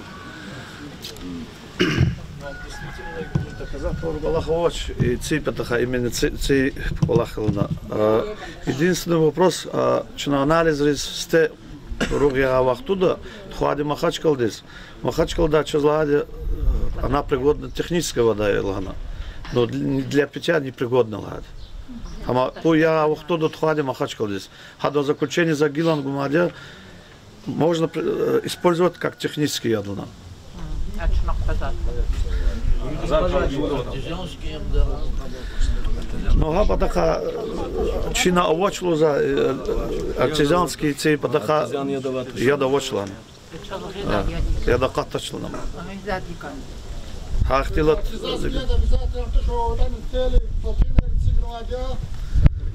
Казахтор Балахович и ципетаха именно ци Балаховна. Единственный вопрос, че на анализ сте ругия вахтуда, хвади Махачкалдис. Махачкалда чезлади она пригодна техническая вода елгана. Но для питья не пригодна лад. Ама по я вахтуда хвади Махачкалдис. Хадо заключение за гилан гумадя можно использовать как технический ядлана. Ну, га потаха чина овочло за артизанский цей потаха яда овочлан. Яда каттачлан. Хахтилат.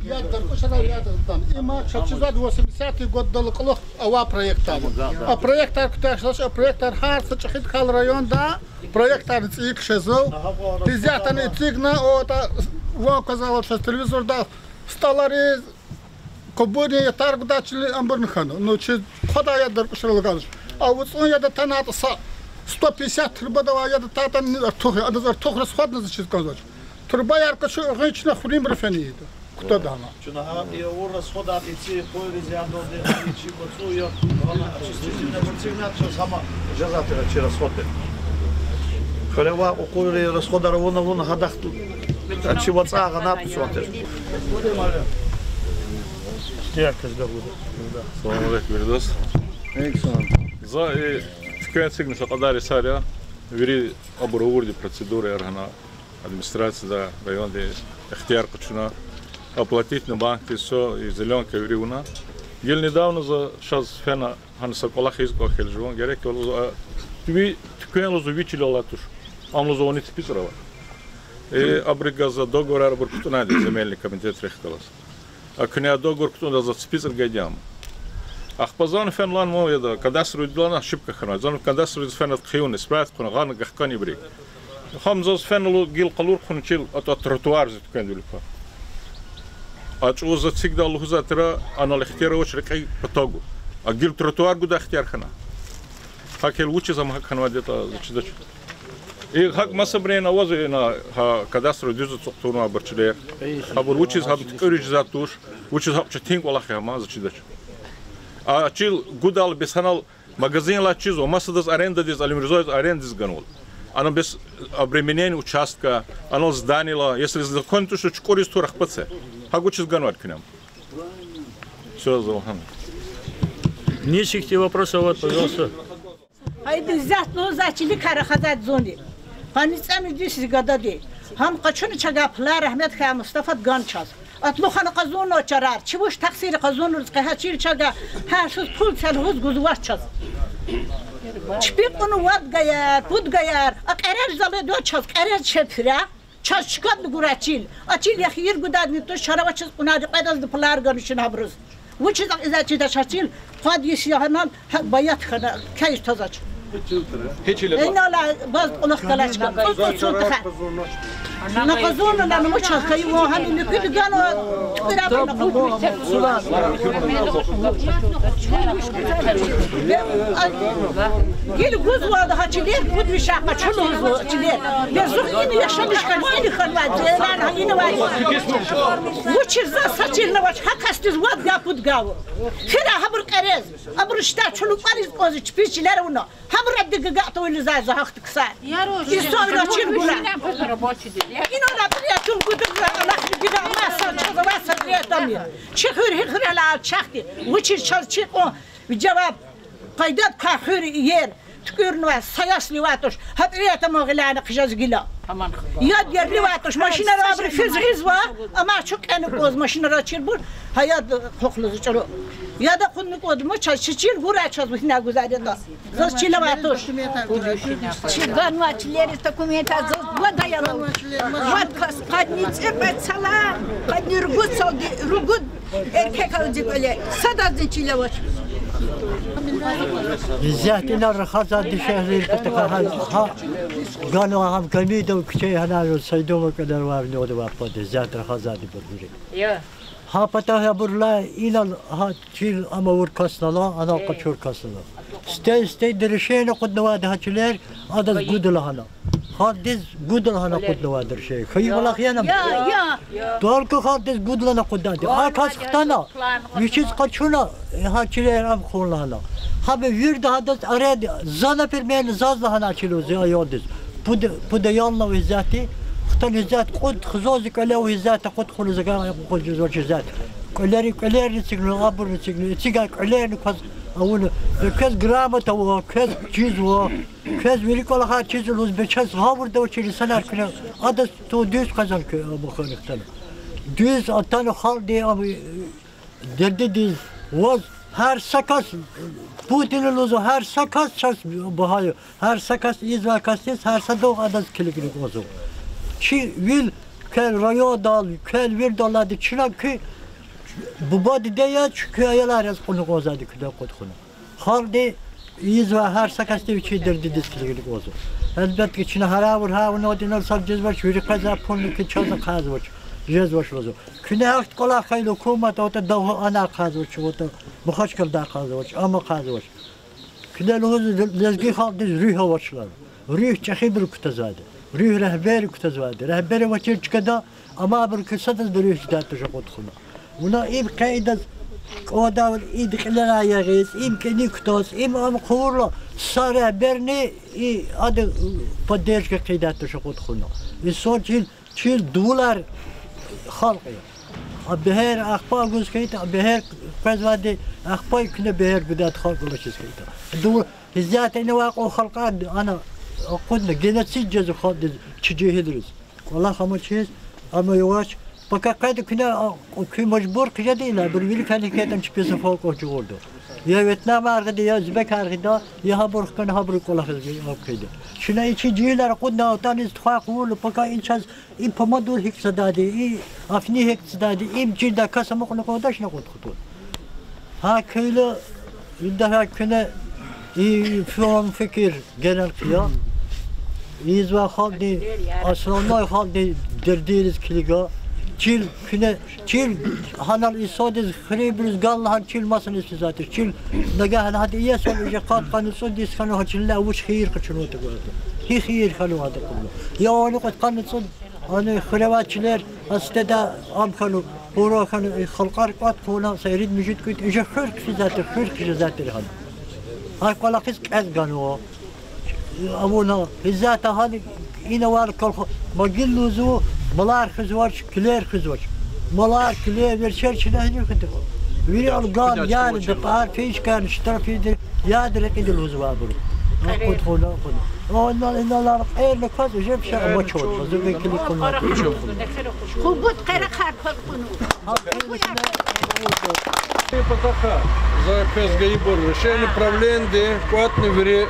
Я даркошана ядам. Има 680 год далеко ава проектар. А проектар кташла проектар харц чахит хал район да проектар цик шезо. Тизятан цигна ота во казала что телевизор да сталари кобуни таргдачли амбарнхан. Ну че хода я даркошала гаш. А вот он я да танат 150 трубадова я да татан тухр адазар тухр сходна зачит казач. Труба ярко что гычна хрим рефени. Кто дама? Чуна я ура схода идти по резиандо де чи коцуя, она чистительно процегнат что сама жазатера через сходы. Халева околе расхода ровно хадахту. А чи вацага на писотер. Стярка сгавуда. Салам алейкум, Мирдос. За и в конце мы сакадари саря вери обровурди процедуры аргана администрация да район де ихтияр кучуна оплатить на банке все и зеленка виривна. Гел недавно за сейчас фена ханса колах изго хелжон герек лозо тви ткен лозо вичили латуш. Ам лозо они списрава. Абрига за договор арбор кутуна земельный комитет рехкалас. А кня договор кутуна за списр гайдям. Ахпазан фен лан мо яда кадастр удлана шибка хана. Зан кадастр фен от хиун спрат куна ган гахкани брик. Хамзас фен ло гил қалур хунчил ат тротуар зит кен дулфа. Ачуз цигда лухза тра ана лихтира уч рекай патагу. А гил тротуар гуда ихтияр хана. Хакел учи зам хакхана дета зачидач. И хак масабрена возе на кадастр дюзу цохтуна барчлер. Хабур учи хаб ткурич затуш, учи хаб чтинг вала хама зачидач. А чил гудал бесанал магазин ла чизо масадас аренда дис алимризоид арендис ганул. Оно без обременения участка, оно зданило, если закон, то что чкорис турах паце. Хагучис ганвать к ним. Все, Залхан. Нищих вопросов, вот, пожалуйста. Haydi zatlo zaçili karahazat zoni. Panisam dişi gadadi. Ham kaçını çagaplar Ahmet Khan Mustafa Gançaz. Atlu xana qazono çarar. Çibuş taksiri qazonu rızqı haçil çaga. Ha şu pul selhuz guzvaç çaz. Çpik onu vat gayar, put gayar. Aqarar zalı do çaz. Qarar çepira. Çaz çıkat guraçil. Açil yaxir gudadni to şaravaçız unadı qaydaz diplar ganışın habruz. Vuçiz izaçı da çarçil. Qad yesiyanan bayat xana kayış tazaç. Hiç ile bak. İnala baz ulaq kalaçka. نقزون لنا مشهد كيو هني نكيد جانو تقرأ نقول جيل جوز واحد هاتشيلين بود بيشاق شلون هاتشيلين يزوج إني يشلش كنيني خلوات زين هني نواي وش زا ساتشيل نواش هكاستيز واد جا بود جاو كده هبر كرز هبر اشتات شلون قاريز قاضي تبيش لرونا هبر أدق قاطو اللي زاز هاخت كسر يسوي راتشين بولا اینو نبریتون بودم الله دیگه ما سال واسه دیدم چه خوری لا چختی و چی چی جواب قیدت که خوری یر تکرنوا سیاس لیواتش هدریت مغلانه قجاز گلا یاد یر لیواتش ماشین را بر فیزیز و اما چوک انو کوز ماشین را چیر بور hayat kokluzu çalo ya da kunluk oduma çil gura çaz bu naguzade da zos çile vatoş çilgan vaçleri dokumenta zos vadayalo vat kadniç epetsala kadnirgut soldi rugut erkek alıcı böyle sadazı çile vaç زهتنا رخصة دشهري كتكها قالوا هم كميدو كشي هنا سيدو كدر وابنو دوابط زهت رخصة دي بربري ها پتا ہے برلا ایلان ها چیل امور کاسلا انا قچور کاسلا سته درشین قد نواد ها چلر ادز گودل هانا ها دز گودل هانا قد نواد درشی خی ولا خیانه یا دور کو ها دز گودل هانا قد داد ها کاس ختانا ویچیز قچونا ها چلر ام خول هانا ها به ویر ده دز اراد زانا پر من زاز هانا چلو زیا یادز بود یالنا وزاتی خطن الذات قد خزوزك له الذات قد خل زكاه قد جزوج الذات كلاري تسجل غابر تسجل تسجل كلاري كذا أقول كذا جرامة أو كذا چیز و كذا ويريك ولا خا چیز لوز بچس غابر دو چیز سنار كنا هذا تو دوس كذا بخير اختنا دوس أتانو خال دي أبي درد دي وز هر سكاس بودين لوزو هر سكاس شخص بهاي هر سكاس إذا كاستيس هر صدق هذا كليك لوزو Çi vil kel rayo dal kel vir daladı çına ki bu badi deya çünkü ayalar az konu gozadı küde kodkunu. Halde iz ve her sakasti içi derdi diskili gozu. Elbette çına haravur ha ne odinal sabcız var şuri kaza ponu ki çazı kaz var. Jez var şozo. Küne hakt kola khayl hukumat ota da ana kaz var ota muhaç kal da kaz var ama kaz var. Küne loz lezgi halde rüh var. Rüh çahibr kutazade. ريح رهبري كتزواد رهبري وكيل كذا أما بركسات بريح جدات تجقد خنا ونا إم قاعدة قاعدة إيد خلنا يغيث إم كني كتاس إم أم خورلا صار رهبرني هذا بديش كقيدات تجقد خنا الصور شيل دولار خالقي بهر أخبار جوز كيتا بهر كذوادي أخبار كنا بهر بدات خالق ولا شيء كيتا دول الذات إنه واقع خلقان أنا قلنا جنسي جزء خالد تجيه درس والله خمسة أما يواش بقى قاعد كنا كي مجبور كجدينا بالفيل كان كده مش بيس فوق وجوده يا فيتنام أرغد يا أوزبك أرغد يا هبر كان هبر كل خزي كده شنو يجي جيل رقدنا وتاني استخاق ولا بقى إنشاز إم بمدور هيك سدادي إيه أفني هيك سدادي إم جيل كاسم قلنا قداش نقول خطوط ها كله يده كنا يفهم فكر جنر كيا يزوا خالدي أصلاً خالدي درديرز كليجا çil küne çil hanal isodiz khribriz gallahan çil masın istizatı çil nagahan hadi yes olacak kat kan isodis kanu hachil la wuş khir qachnu ta gordu hi khir khalu hada kullu ya onu qat kan isod ana khrevatçiler astada am kanu buro kanu khalqar qat qona sayrid mujid kut iş khir istizatı khir istizatı han hay qala qis qaz ganu abuna izzata hadi ina var kal magilluzu Malar kızvaç, kiler kızvaç. Malar kiler verçer çilahını kıtık. Veri algan yani de par fiş kan ştarfidir. Yadır edil uzva bunu. Akut hola bunu. Ondan inanlar hayırlı kaz jep şey ama çok. Hazır vekili konular. Kubut kara kar bunu. Потаха за ПСГИБОР решение правления кватны вери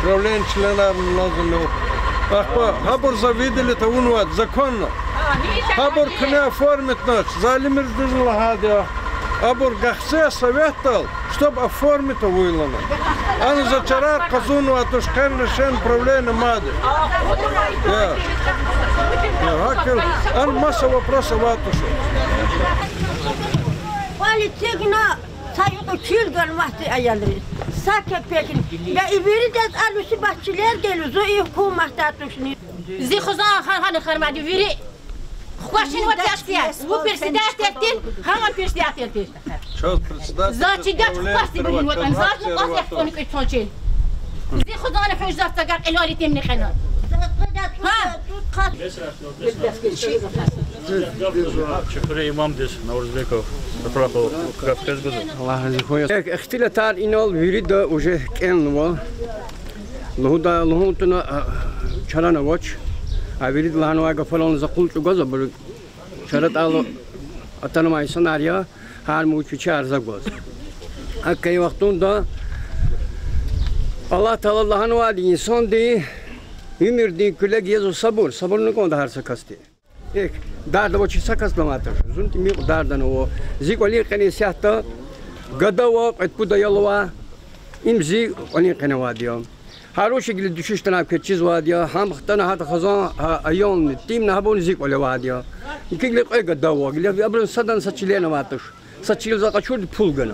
правление членов называют. Ахпа, хабор завидели то унват законно. Хабор кне оформит ночь, залимир дыжла гадя. Хабор гахсе советовал, чтобы оформить то вылано. Они зачара казуну атушкан решен правление мады. Ан масса вопросов атушу. Политикна sayıda çil görmezdi ayarları. Sakya pekin. Ya ibiri de alışı bahçeler geliyor. Zoyu hukumakta düşünüyor. Zi khuzan han kharmadi viri. Khwashin wat yashtiya. Bu председатель, hamon председатель. Что председатель? Зачигат khwasti bilin watan. Zat qas yaxtoni kutchonchil. Zi khuzan hujzat tagar ilali temni qana. Şükür imam des Navruzbekov. Прапоров Кавказ гузу. Allah razı اختلاطات inol virid уже kenwa. Lohutuna çarana watch. A virid lanwa gafalon zaqul goza bur. Şarat alo atanma senaryo har muçu çarza goz. Akkay vaqtunda Allah Teala Allah'ın vaadi insan di Ümür di küle gezo sabır, sabırını konda her sakasti. Ek, darda o çisa kaslamadır. Zunti mi dardan o. Zikoli kani siyahta, gada o etpuda yalova, imzi oni kani vadiyo. Her o şekilde düşüşten akı çiz vadiyo. Ham xtana hat xazan ayon tim nahabon zikoli vadiyo. İkili koy gada o. Gili abran sadan saçilene vatış. Saçil za kaçur pul gana.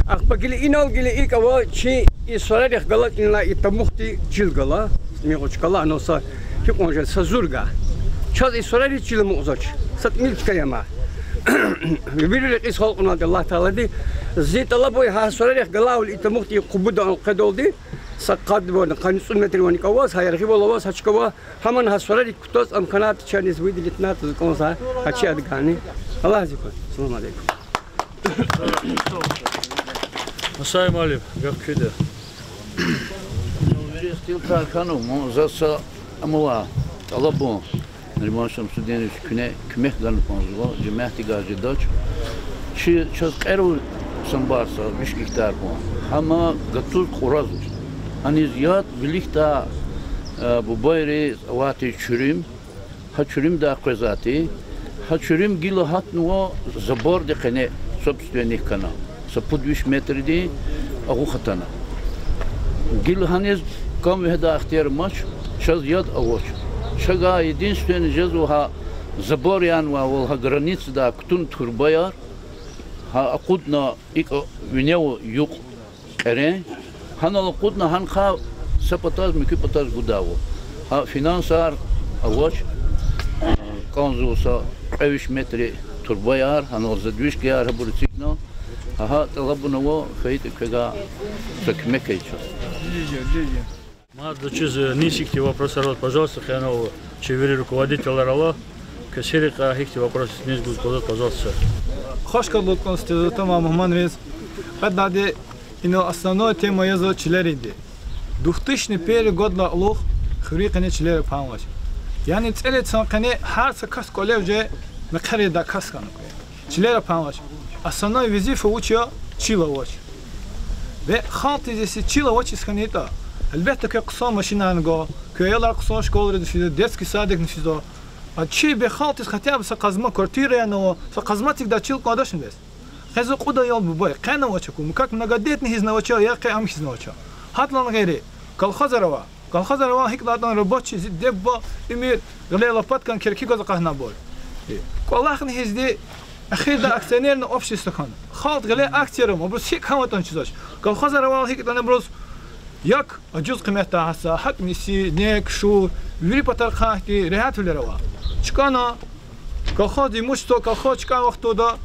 Akpa gili inal gili ilk ava çi İsrail galat inla itamuhti çil gala. Милочкала, но са хиконже са зурга. Час İsrail çilimi uzaç. Sat milçkayama. Bilir is halkuna Allah Teala di zit Allah boy ha İsrail galaul itamuhti qubuda qadoldi. Saqad bon qansun metroni kawas hayr khibola saçkava haman ha İsrail kutos amkanat chanis vidilitnat konsa haçi adgani. Allah zikr. Selam aleyküm. Assalamu aleyküm. Gakşede. Стил Тархану, заса амула, алабон. Римашам студенти кümeh ganı konzuva, cemehti gazidaç. Çöz qeru sambarsa, bişkiktar bu. Ama gatuz qorazur. Ani ziyad bilikta bu bayri avati çürüm, ha çürüm da qezati, ha çürüm gilo hatnu zabor de qene собственных канал. Sa 2 metredi agu xatana. Gil haniz Кам веда ахтер мач, сейчас яд авоч. Шага единственный жезу ха забор янва вол ха граница да ктун турбаяр, ха акудна ик винево юк кере, ханал акудна ханха сапатаз микипатаз гудаво. Ха финансар авоч, канзу са 5 метри турбаяр, ханал задвижки ар бурцикно, ха талабуново фейт кега сакмекейчо. Мадда чиз нисикти вопрос род, пожалуйста, хянова чевери руководитель рала, кесери хихти вопрос низ гуз кодот, пожалуйста. Хош калдык конститута Мухаммад Рез. Каддади ино основная тема язо чилериди. 2001 год на лух хрикане чилери памаш. یعنی چیلی چنکنی هر کس کلیه جه مکری دا کس کنه چیلی را پنواش اصلا وظیفه وچیا چیلا وچ و خالتی جسی چیلا وچ اسکنیتا البته که قصه ماشینانگو که یلا قصه شکل ردیده детский садик نشیده چی به خالتی خطیاب سقزما کورتیره نو سقزماتیک دا چیل قاداشن بس خزو قدا یال ببای قنا وچکو مکک نگادیت نهیز نوچا یا قی امهیز نوچا حتلا غیری колхоза рава хикладан рабочий дебба имеет глела паткан кирки гоза кахна бой колахн хизди ахирда акционерное общество хан халт гле акциярам обрус хик хаматан чизаш колхоза рава хикдан обрус як аджуз қимета хаса хак миси нек шу вири патар хахти рехат рава чкана колхоз имущество колхоз чка вахтуда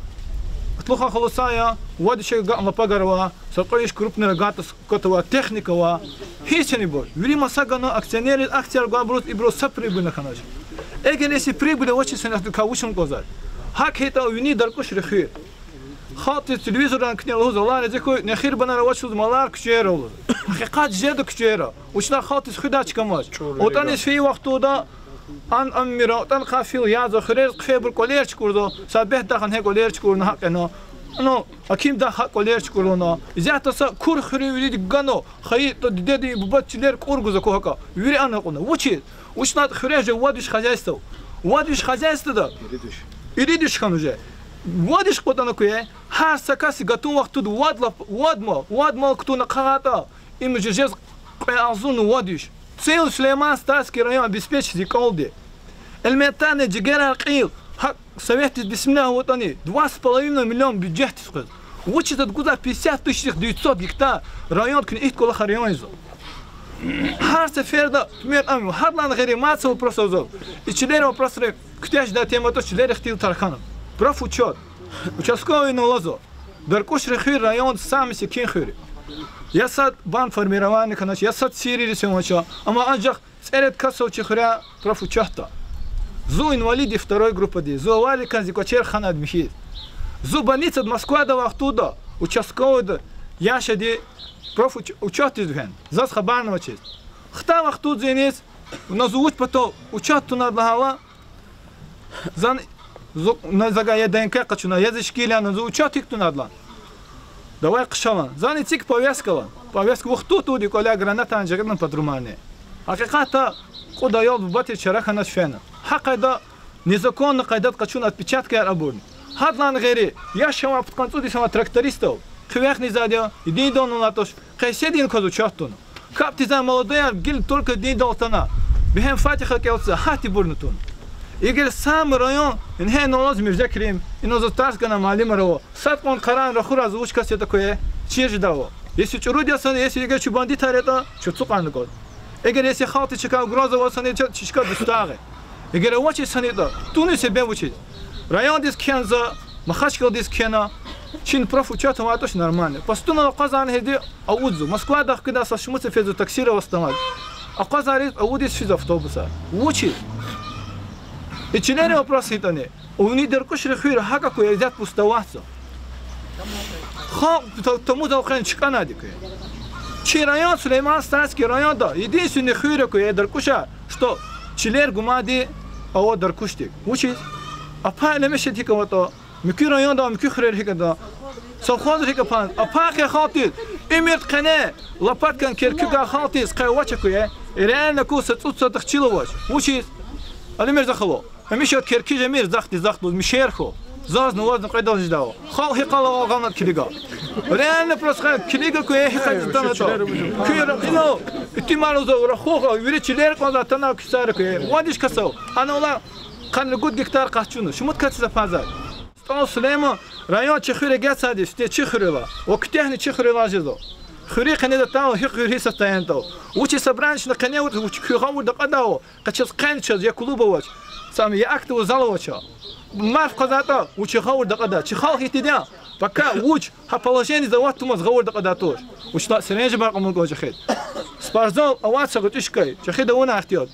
Тлуха холосая, водиче лапагарова, сокоиш крупная гата котова техникова. Хища не бой. Вили масагано акционеры акциар габрут и брос прибыль на канаже. Эгер если прибыль очень сильно каушен козар. Хак хета уни даркуш рехир. Хаты телевизордан кнел хозалар зекой нехир банара вачуз малар кчерол. Хакат жеду кчера. Учна хаты схидачка маж. Отан фи вахтуда an amira tan khafil ya za khrer khfebr kolerch kurdo sabeh da khan he kolerch kurno hakeno no akim da kolerch kurno izata sa kur khri wili gano khay to dedi bubatchiler kurguza ko haka wili ana qona wuchi ушнат khreje wadish khazaysto da iridish khan уже wadish qotana kuye har sakasi gatun waqtud wadmo кто на khata им же жез азун wadish Цел Сулейман Старский район обеспечить Зиколди. Эльметаны Джигера Кил. Совет бисмилlah вот они. 2,5 миллиона бюджет. Учит откуда 50 900 гектар. Район кн их колах район. Харса ферда мер ами. Хадлан гери маца вопросов зов. И челера вопросы ктяж да тема то челера хтил Тарханов. Проф учет. Участковый налозо. Даркуш рехир район сам си кинхири. Я сад бан формирование, конечно, я сад Сирии рисовал, ама анжах сред кассов чихря профучахта. Зу инвалиди второй группы ди, зу вали канзикочер ханад михи. Зу больница от Москвы до оттуда, участковый яша ди профучахти дген. Зас хабарного честь. Хтам ахтуд зенец, но зуут потом участу надлагала. Зан на загая ДНК качуна, язычкиля на зу участу кто надлан. Давай кшалан. Зани цик повязкала. Повязка вахту туди коля граната анжагдан подрумане. Акиката куда ял бати чараха на шфена. Хакайда незаконно кайдат качун отпечатки арабурни. Хадлан гери. Я шама подконцуди сама трактористов. Хвях не задя. Иди дону натош. Кайседин козу чахтун. Каптизан молодая гил только дни долтана. Бихем фатиха келца хати бурнутун. Игер сам район, инхе налоз мирзакрим, ино тарскана малимарово. Сад он каран рахура звучка се такое, чеж даво. Если чурудясан, если игер чубанди тарета, чуцукан год. Игер если халти чека угроза сани чичка дустаге. Игер очи санида, туни себе учить. Район дис кенза, махачкал дис кена, чин проф учетом атош нормально. Постуна казан хеди аудзу. Москва да когда со шмуца фезу таксира восстановить. А казарит аудис физ автобуса. Учить. И чинери вопрос хитане. Уни деркуш рехир хака кое взят пустоваться. Ха тому да охрен чканадик. Чи район Сулейман Старский район да. Единственный хир кое деркуша, что чилер гумади ао деркуштик. Учить. А па не мешет кого-то. Мики район да мики хир хикада. Совхоз хикапан. А па ке хатит. Имет кане лопаткан керкуга хатит скайвача кое. И реально кусат цуцатах чиловач. Учить. Ali mir zakhlo. Hamisha kerkije mir zakhlo misherkho. Zaz no wazn qaydal jdaw. Khal hiqala waqanat kiliga. Real proskha kiliga ko hiqat tanato. Kira ino ihtimal zo rakhoga yurichiler qazatana kisar ko. Wadish kasaw. Ana ola kan gud gektar qachunu. Shumut katsa fazal. Sto Süleyman rayon chikhire gatsadi ste chikhirela. Oktehni chikhirela jezo. Хюри канеда тау хюри састаянто. Учи собранч на коне вот хюхаву да кадау. Качес канча я клубовач. Сам я акту заловача. Марф казата учи хаву да када. Чихал хитидя. Пока уч ха положение за вот тумас гаву да када тоже. Учна сренж барком го жахет. Спортзал аватса готишкай. Жахеда она ахтиот.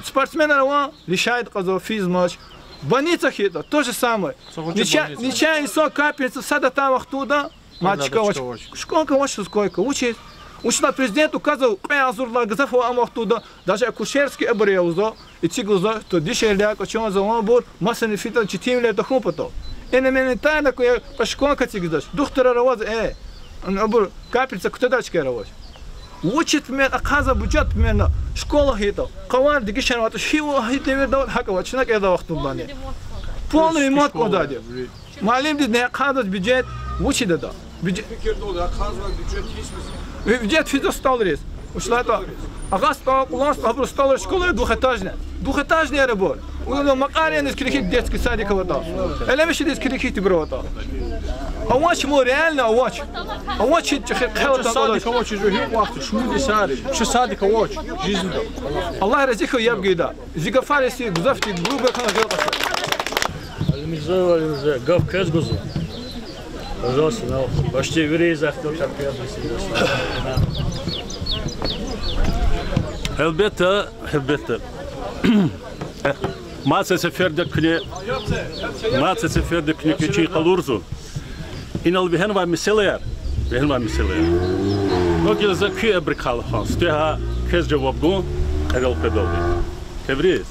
Спортсмен рава решает казо физмач. Больница хита то же самое. Нечаянно со капельница сада там ахтуда. Мальчика школка очень сколько учит. Учна президент указал, Азурла Газафа Амахтуда, даже Акушерский обрезал, и Тиглза, то дешевляк, о чем за он был, масса не фитал 4 лет хлопотал. И на меня тайна, кое пошконка Тигдаш, доктора Раваз, он капельца кутадачка Раваз. Учит меня, оказа бюджет меня, школа хитал, каван дигишан, вот шиво хитал, давай хаковать, что на это вахту дане. Полный ремонт кодade. Малим не оказывает бюджет, учит это. Бюджет физо стал рез. Ушла это. Ага стал, улан стал, стал школа двухэтажная. Двухэтажная работа. Он макарен из крихит детский садик вот. Элемеши из крихит брота. А watch more реально, а watch. А watch it садик, а watch же вахт, шмуди сари. Что садик, а watch. Жизнь. Аллах разиху ябгида. Зигафариси гзафти грубо kana gelqasa. Алимиза, гавказ гузу. Пожалуйста, на почти вирез автор так Elbette. Maatse seferde kne küçüğü kalurzu. İnal bihen var miseleyer. No gilza kü ebrikal has. Teha kez cevap go. Erel pedaldi. Tevriz.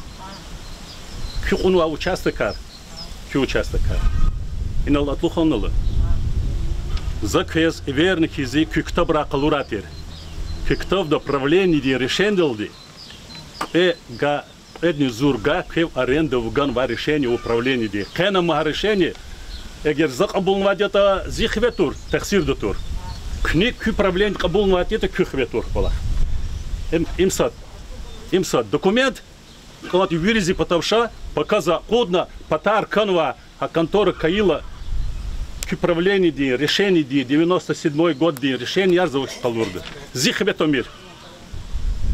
Kü konu участокар. İnal atlu xonalı. Закез верных язык кюктабра калуратер. Кюктав до правления ди решенделди. Га едни зурга кев аренда вган ва решение управления ди. Кена ма решение. Эгер за кабулнвадета зихветур, тахсирдутур. Кни кю правление кабулнвадета кюхветур пола. Имсад документ, когда юризи потавша, показа кодна патар канва, а контора Каила к управлению ди решение ди 97 год ди решение ярзовых сталурда. Зихветомир.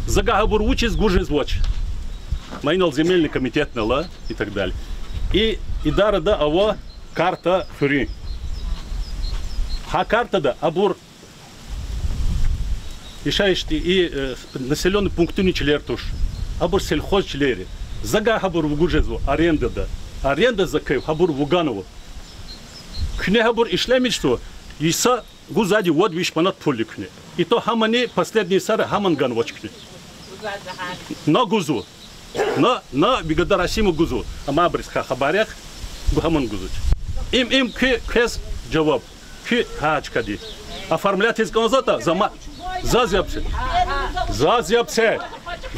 Загагабур учись гужин звоч. Майнал земельный комитет нала и так далее. И дара да аво карта фри. Ха карта да абур ишаишти и населенный пункт ничелер туш. Абур сельхоз челери. Загагабур в гужезу аренда да. Аренда закрыв хабур вуганову. Кне хабур ишлемичто иса гузади вот виш панат поликне. И то хамани последний сара хаманган вочкне. На гузу. На бигадарасиму гузу. Амабрис хабарях гухаман гузуч. Им кез джаваб. Ки хачкади. Оформлять из конзота зазябсе.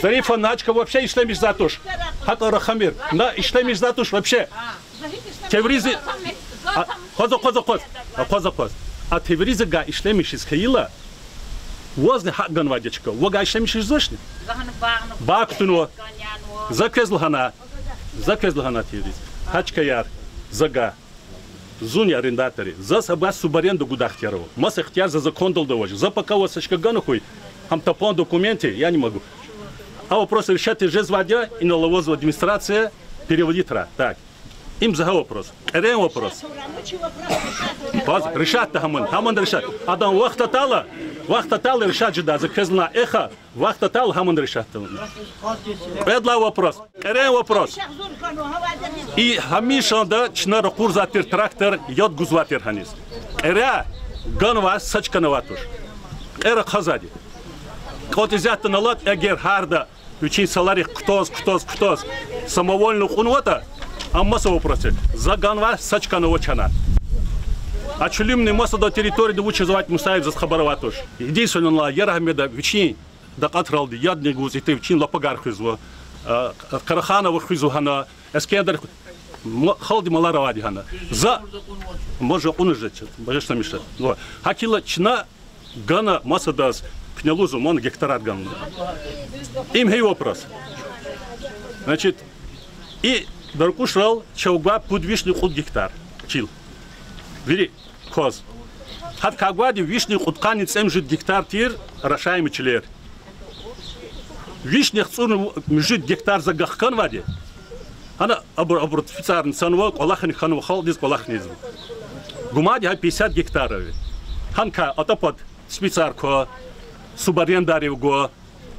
Зарифа начка вообще ишлемиш затуш. Хата рахамир. На ишлемиш затуш вообще. Тевризи. Хоз. А тевризи га ишлемиш из хаила. Возне хаган вадечка. Вога ишлемиш из зошни. Бактуно. Закезлхана тевриз. Хачка яр. Зага. Зуни арендатори. За саба субаренду гудахтерово. Мас ихтяр за закон долдовож. За пока вот сачка ганухуй. Хам тапон документы, я не могу. А вопрос решать же звадя и налоговая администрация переводит ра. Так. Им за вопрос. Эрен вопрос. Решать хаман решать. Адам вахта тала решать же да. Заказна эха. Вахта тала хаман решать. Эдла вопрос. Эрен вопрос. И хамиша да чнар курзатер трактор яд гузватер ханис. Эра ганва сачканаватуш. Эра хазади. Кот изята налад эгер харда учить салари ктоз. Самовольно хунвата. Аммаса вопросы. За ганва сачканова чана. А чулимный масса до территории да учить звать Мусаев за схабараватуш. Единственное на Ярахмеда вични да катралди ядный гуз и ты вчин лапагар хизва. Караханова хизухана. Эскендер халди маларавади хана. За може унажать. Божешна мишать. Хакила чна гана масса дас. Княлузу мон гектарат ган. Им хей вопрос. Значит, и даркушрал чауга подвишный худ гектар. Чил. Вери коз. Хат кагвади вишний хутканец жит гектар тир рашаем чилер. Вишних цун жит гектар за гахкан вади. Она абур официарный санва Аллахни ханва халдис Аллахниз. Гумади 50 гектаров. Ханка атапот специарко субарендари го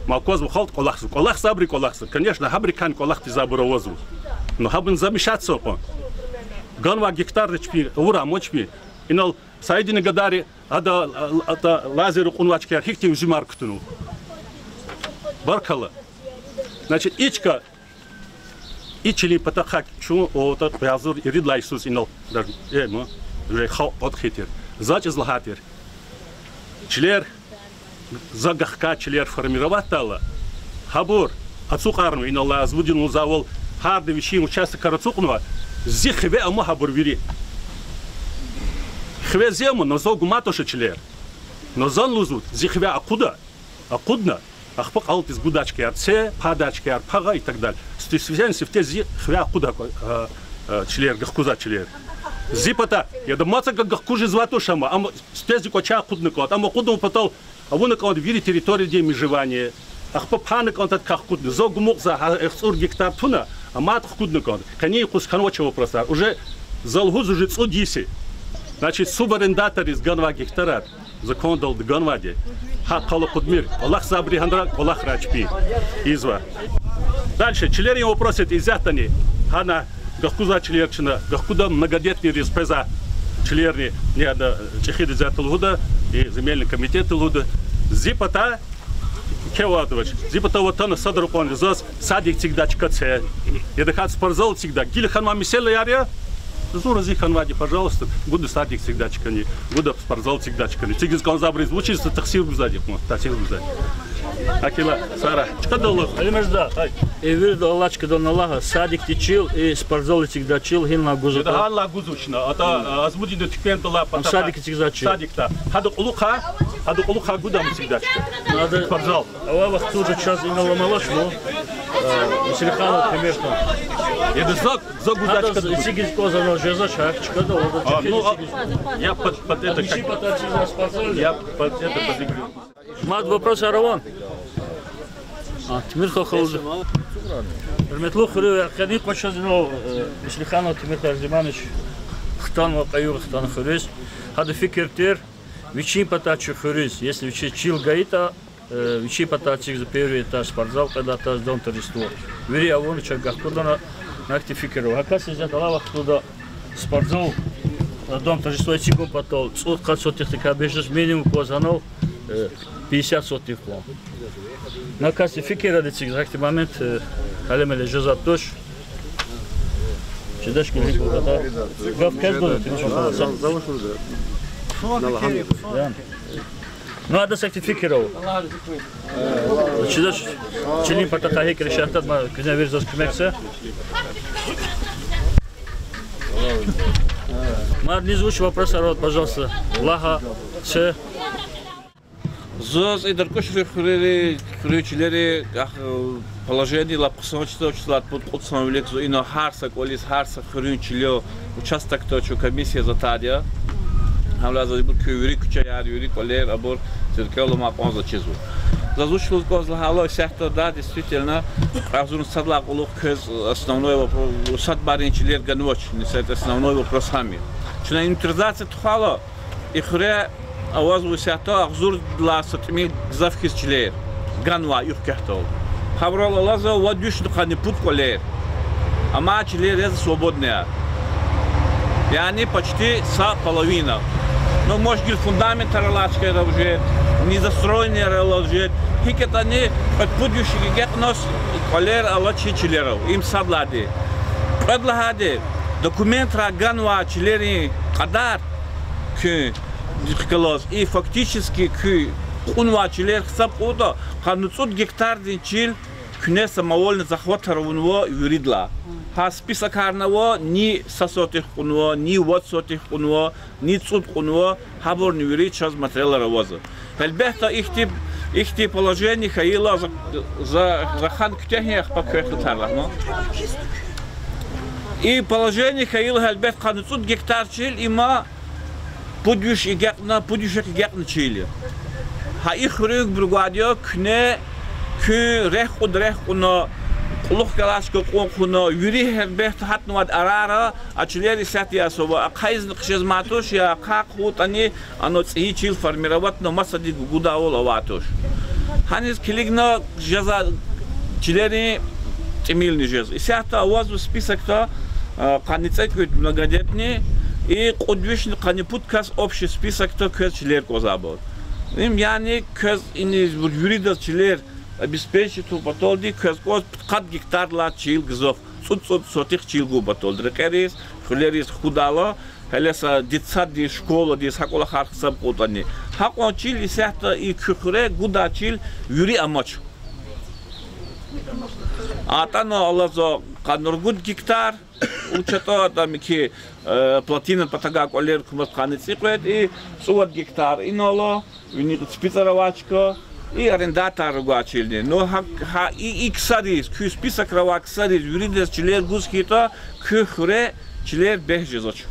макоз халт Аллахсу. Аллах сабри Аллахсу. Конечно, хабрикан Аллах ти забуровозу. Но хабын замешаться по. Ганва гектар чпи ура мочпи. Инал сайдины гадари ада лазер кунвачкер хихти узимар ктуну. Баркала. Значит, ичка ичли патахак шу ота пязур иридла Иисус инал. Даже мо рехал отхитер. Зачем злахатер? Члер загахка члер формироватала. Хабур ацукарну инала азвудину завол харды вещи участок карацукнува. Зихве ама хабур вири. Хве зему но зогу матоша члер. Но зан лузут зихве акуда. Акудна. Ахпак алт из гудачки арце, падачки арпага и так далее. Стисвенси в те зихве акуда члер гахкуза члер. Зипата, я думаю, как гахкужи зватушама, ама стези коча акудныкот, ама кудну потол, а вон акод вири территории где межевание. Ахпак панак он так кудны. Зогу мог за эксур гектар туна, а мат кудныкот. Коней кусканочего просто. Уже залгуз уже цудиси. Значит, субарендатор из ганва гектара закон дал ганваде. Хакало кудмир. Аллах забри хандра, Аллах рачпи. Изва. Дальше члер его просит изятани. Хана гахкуза члерчина, гахкуда многодетный респеза члерни не ada чехиды зятылгуда и земельный комитет луда. Зипата кевадович. Зипата вот он садрупон зос садик всегда чкаце. Я дыхат спорзал всегда. Гильхан мами села яря. Зура зиханвади, пожалуйста, буду садик всегда чкани, буду спортзал всегда чкани. Тигиз конзабри звучится таксир гузади, таксир гузади. Акила, Сара, что дало? Алимежда, и вирду Аллахчика дал Аллаха, садик тичил и спортзал всегда чил, хин на гузу. Это Аллах гузучна, это азвуди до тикент Аллах. Садик всегда чил. Садик-то. Хаду улуха гудам всегда чкани. Надо спортзал. А вах тут же час имел малош, но Мисельханов, конечно. Это зог гузачка. Надо сигиз коза, но жеза шахчика дал. Я под это я под это подыгрываю. Мат вопрос Араван. Тимир Хохолд. Метлу хурю, кадик почазно Мисельханов Тимир Тарзиманович. Хтан вакаю хтан хурис. Хады фикер тер. Вичи патачу хурис. Если вичи чил гаита, вичи патачик за первый этаж спортзал, когда таз дом таристу. Вери авон чагах куда на фикеру. Оказывается, взять Аллах туда спортзал, дом торжества цигун потол. Суд кацотих така бежишь минимум позанул 50 сотых план. На кассе фикера дециг за момент алемеле жезат тош. Чедашки не было, да? Гав каждого ты ничего не ну, надо сертификировать. Чедаш чилим потакахи крещатат, ма кузня верзос кумексе. Мар не звучит вопрос, народ, пожалуйста. Лаха, че. Зоз и даркоши хрючилери положение лапксончто числат под кутсамовлек зо ино харсак олис харсак хрючилё участок точу комиссия затадя. Хамла за юри кучаяр юри колер абор циркало мапон за чизу. Зазвучил козла хало сехта да действительно разум садла улук основной вопрос сад баринчилер ганвоч не это основной вопрос сами. Что интерзация тухало и хре аваз высята ахзур для сатми завхис члер ганва юхкахтол. Хабрал лаза вадюш духани пут колер. Ама члер это свободная. Yani почти половина. Но может быть фундамент релачка уже не застроенный релачка. Хикет они подпудющие гекнос колер алачи члеров. Им садлади. Предлагади документ раганва члери кадар к диколос и фактически к унва члер сапуда кануцут гектар динчил кне самовольно захватывал юридла. Ха список харного ни сосотих унво, ни вотсотих унво, ни цуд унво, хабор не юрид сейчас материал равоза. Эльбехта их тип положение хаила за хан ктехнях покрехтарлах, но. И положение хаила эльбех кануцут гектар чил има подюш и гекна чили. Ха их рюк бригадио кне рех уно Улух галашко конкуно юри хербехт хатнуад арара ачилери сатиасова акайз нкшез матуш я какут они оно цичил формировать но масади гудавол аватуш ханис килигно жаза чилери тимилни жез и сята аваз список-то каницет многодетный и Кудвишни Канипуткас общий список то кез члер козабот. Им яни кез ини юридас члер обеспечит батолди кез коз 50 гектар ла чил гзов. Суд сотих чил гу батол. Дрекерис, хулерис худало, хелеса детсад ди школа ди сакола хархсаб котани. Хакон чил и сяхта и кюхре гуда чил юри амач. Атано алазо канургуд гектар, учето там ки плотина патага колер кумас ханициквет и 100 гектар иноло, вини спицаровачка и арендатор ругачилни. Но и ксадис, кю список равак ксадис юридес члер гускито кюхре члер бехжизоч.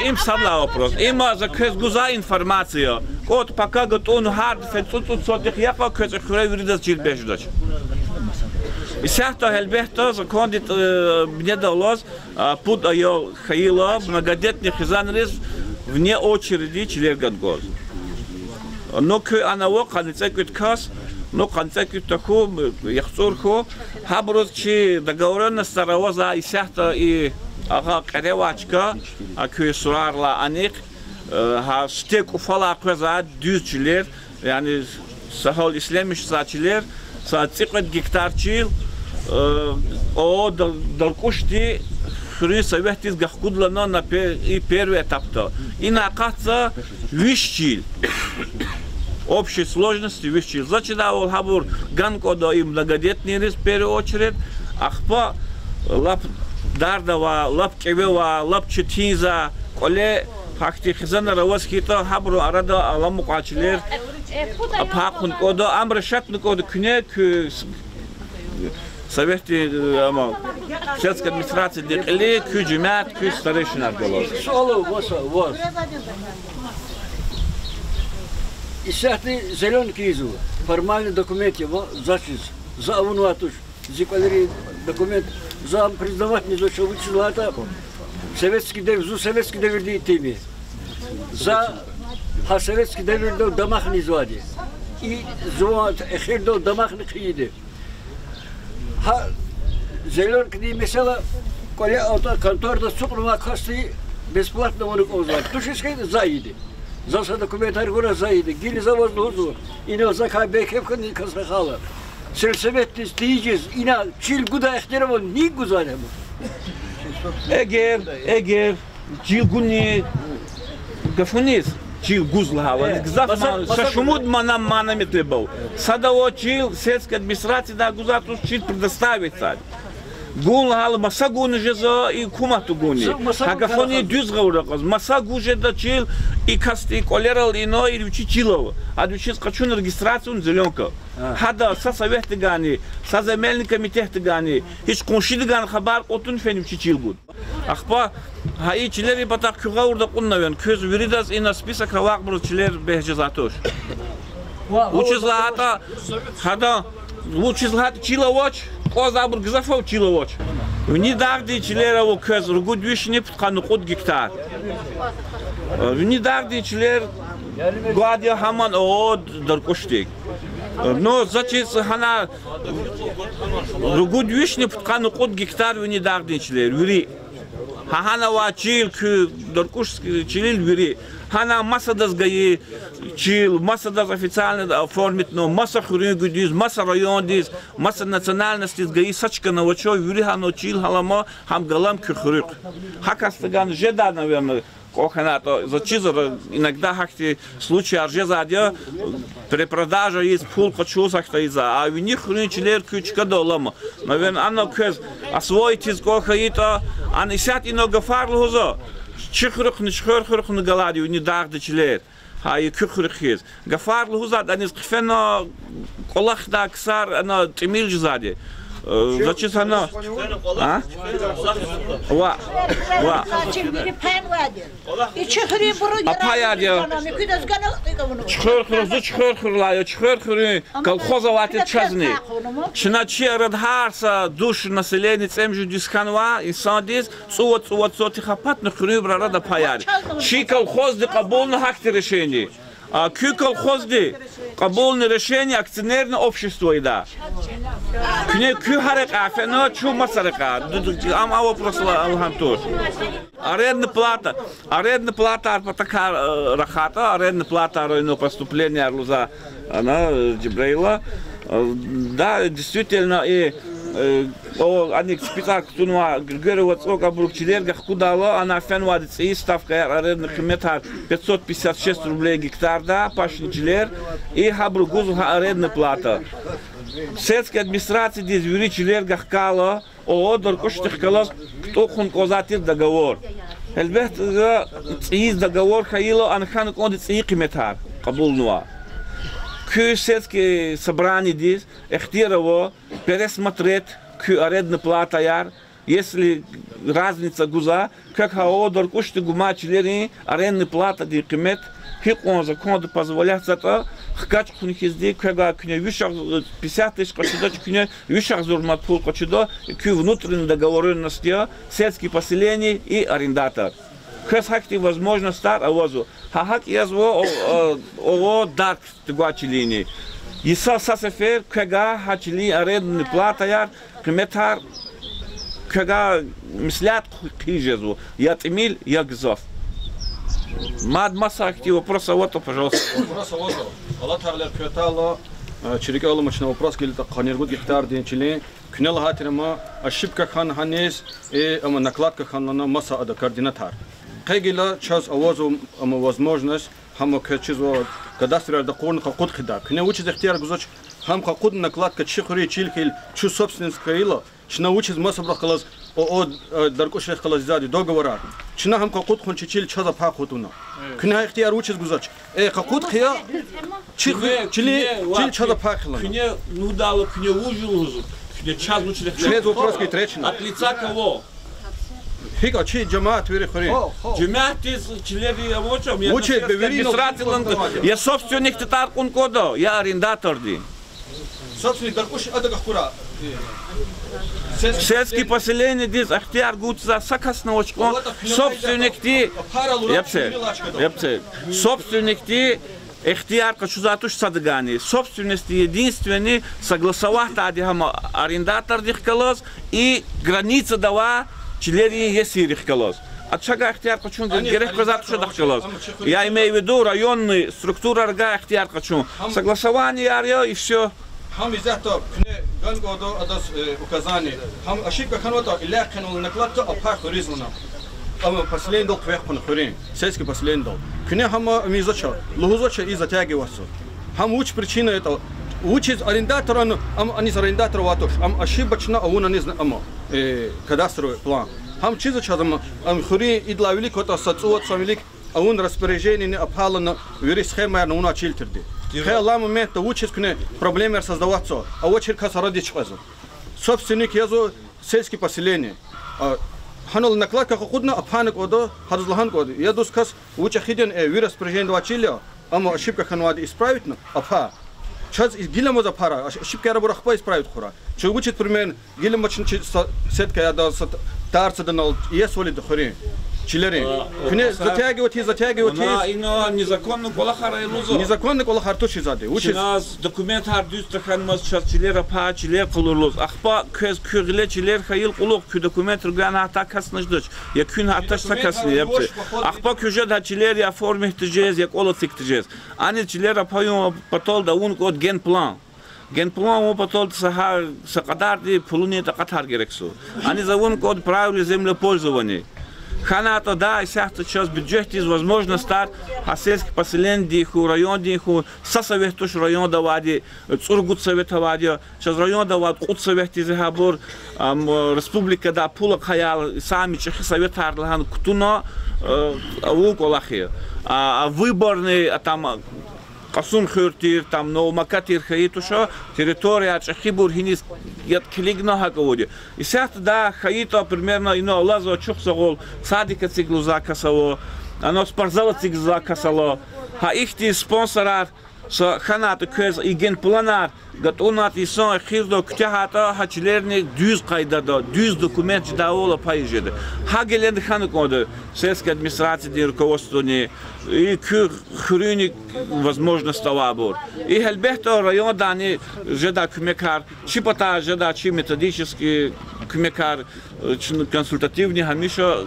Им сабла вопрос. Има за кез гуза информация. Кот пока готон хард фецут сотих яка кез хре юридес члер бехжизоч. И сяхто хелбехто закондит мне далось пут айо хаила многодетных хизанрис вне очереди члер гадгоз. Но к анаво канцекут кас, но канцекут таку яхцурху хаброз чи договоренность старовоза и сяхто и ага каревачка к сурарла аник ха стек уфала коза дючлер yani sahol islamish sachiler sa 50 гектар чил о даркушти хрен советис гахкудлана на и первый этапта. И на каца вишчил. Общей сложности вишчил. Значит, ол хабур ганкодо и многодетный рис в первую очередь. Ахпа лап дардава, лап кевева, лап четинза, коле факти хизана раваскито хабру арада аламу качилер. Апакун кодо амрешат кодо кне Советы сельской администрации декли, кюджимят, кюж старейшин арголос. Соло воз. И сяхты зеленки изу. Формальный документ его зачис. За авунуатуш. Зиквалери документ. За признавать не зачем вычила это. Советский доверди теми. За советский доверди домах не звали. И зуат эхирдо домах не хиде. Ha зеленка не mesela коля конторда сукруна касты бесплатно он указывает. Тушишкой заиди. За документарий гора заиди. Гили завоз лузу. Ина зака бекевка не касахала. Сельсовет стиджис ина чил гуда эхтерево ни гузаремо. Эгер чил гуни гафунис. Чил гузлава, шашумуд мана метлебал. Садово чил сельской администрации да гузатус чил предоставить сад. Гулгал масагун жезо и кумату гуни. Агафони дюзгаураказ. Масагу жеда чил и касти колерал ино и учи чилово. А дучи скачу на регистрацию зеленка. Хада са советы гани, са земельный комитет гани. Хич коншиды ган хабар отун феним чил гуд. Ахпа Хаи чилери батак кюгаурда куннавен көз виридас ина список равак бро чилер бехжизатош. Учизлата хада учизлата чиловоч козабур гзафов чиловоч. Вни дагди чилерово көз ругудвишни птхану код гектар. Вни дагди чилер гладия хаман од даркоштик. Но зачис хана ругудвишни птхану код гектар вни дагди чилер вири. Хана вачил к доркушский чилил вери. Хана масадас гаи чил, масадас официально оформит, но масса хурюгудис, масса райондис, масса национальности гаи сачка на вачо вери хано чил халама хам галам кюхрюк. Хакастаган жеда, наверное, коханато зачиза иногда хахти случаи аржезадя перепродажа есть пул качусахта иза, а в них хрюнчилер кючка долама. Наверное, оно кез освоить из кохаито, а не сят ино гафарло хозо. Чихрюх не чихрюх не галади, не дагда чилер. А и кюхрюх есть. Гафарло хозо, а не скфено колах да ксар, оно тимил жзади. Зачем она? А? Ва. А паядя. Чхер, колхозовать чазны. Чиначе радхарса душ населения цемжу дисканва и садис суот сотихапат на хрюбра рада паяд. Чи колхозды кабул на хакте решение. А кю колхозды кабул на решение акционерное общество и да. Күне кü харека, фено чу масарека. Ама вопрос алхантуш. Арендная плата арпатака рахата, арендная плата районного поступления Арлуза, она Джибрейла. Да, действительно, и они спитак тунуа Григорьева цока брукчилергах кудала, она фенвадец и ставка арендных метар 556 рублей гектар, да, пашничилер, и хабругузу арендная плата. Сельская администрация здесь юричилергах кала, одор коштых калас, кто хон козатир договор. Эльбет из договор хаило, анхан кондит и киметар, кабулнуа. Сельские собрания здесь эхтирово пересмотреть арендная плата яр, если разница гуза, как хаодор кушты гума чилери арендная плата дикмет, хикон закон позволяет это, хкач куних изди, когда куня вишах 50 тысяч кочидо, куня вишах зурмат пул кочидо, ку внутренние договоренности сельские поселения и арендатор. Хэс хакти возможно стар авозу. Хахак язво ово дарк тгуачилини. Иса сасефер кага хачили арендная плата яр кметар кага мислят хижезу. Я тимил я гзов. Мад масса актива просто вот пожалуйста. Просто вот. Allah Teala kvetalo çirike olmaçına vopros geldi kanirgut gehtar diyen çile künel hatirma aşıpka khan hanes ama накладка ханлана маса ада координатор. Кайгила час авазу ama возможность хама качизо кадастр да кон код хида. Кне учит ихтияр гузоч хам код накладка чихури чилхил чу собственническое ило чна учит маса брахалас о даркошех халазади договора. Чна хам код хон чил чаза па хотуна. Кне ихтияр учит гузоч код хия чили чил чаза па хилана. Кне нудало кне ужулузу. Кне час учит. След вопрос тречна. От лица кого? Хика чи джамаат вери хори. Джамаат из члены авочо. Учит бевери. Я собственник тетар кун кодо. Я арендатор ди. Собственник даркош ада гахура. Сельские поселения здесь ахтияр гудза сакасна очко. Собственник ти. Япсе. Собственник ти ихтияр качузатуш садгани. Собственность единственный согласовать ади хама арендатор дихкалос и граница дава чилери есирих калос. От шага ихтияр качун герех казат что дахкалос. Я имею в виду районный структура рга ихтияр качун. Согласование арьё и все. Хам изято кне гангодо адас указание. Хам ошибка ханвата иля канул накладка апа хоризлана. Ама последний дол квехпан хорин. Сельский последний дол. Кне хама мизоча. Лухузоча и затягиваться. Хам уч причина это. Учит арендатора, они с арендатором ватош. Ам ошибочно, а он не знает, кадастровый план. Ам чиза чадам, хури идла велик, это сацуот самилик, а он распоряжение не опалено, вери схема на уна чилтерди. Хай ла момент учит кне проблемы создаваться, а очередь касарадич казу. Собственник язу сельские поселения. Ханул накладка худна, а панок одо, хадзлахан коды. Я дускас учит хиден вери распоряжение два чилия, ама ошибка ханвади исправить, апа. Час из гилема за пара, ошибки арабурахпа исправить хура. Че учит пример гилема чин сетка я да тарца данал есть воли дохори. Чилери. Кне затягивать. Ино незаконно колахара илузо. Незаконно колахар точи заде. Учит. Нас документ хардуст ханмас час чилера па чилер кулурлуз. Ахпа кез кюрле чилер хаил кулук кю документ ругана ата каснаждоч. Я кюн аташ сакасни япте. Ахпа кюжет ха чилер я форме тижез я коло тижез. Ани чилера паю патол да ун код ген план. Генплан му патол сакадар ди пулуни такатар герексу. Ани за ун код правила землепользования. Ханата да, и сяхта час бюджет из возможно стар, а сельских поселений диху, район диху, сосовет туш район давади, цургут совет давади, сейчас район давад, кут совет из хабур, республика да, пула хаял, сами чехи совет харлахан, кутуно, улколахи, а выборный, там, Касун хуртир, там новомакатир хаитуша, территория чехибур хинис яд клигно хаководи. И сейчас да хаито примерно ино лазо чухсагол садика циглуза касало, оно спарзала цигза касало. А их ти спонсорар Со ханаты көз иген планар гатонат исон хирдо ктяхата хачлерни düz кайдада, düz документ ждаола пайжеде. Хагелен ханукоды сельской администрации руководствони и хрюник возможность тавабор. И хелбехто район дани жда кумекар, чипата жда чи методический кумекар, консультативный хамиша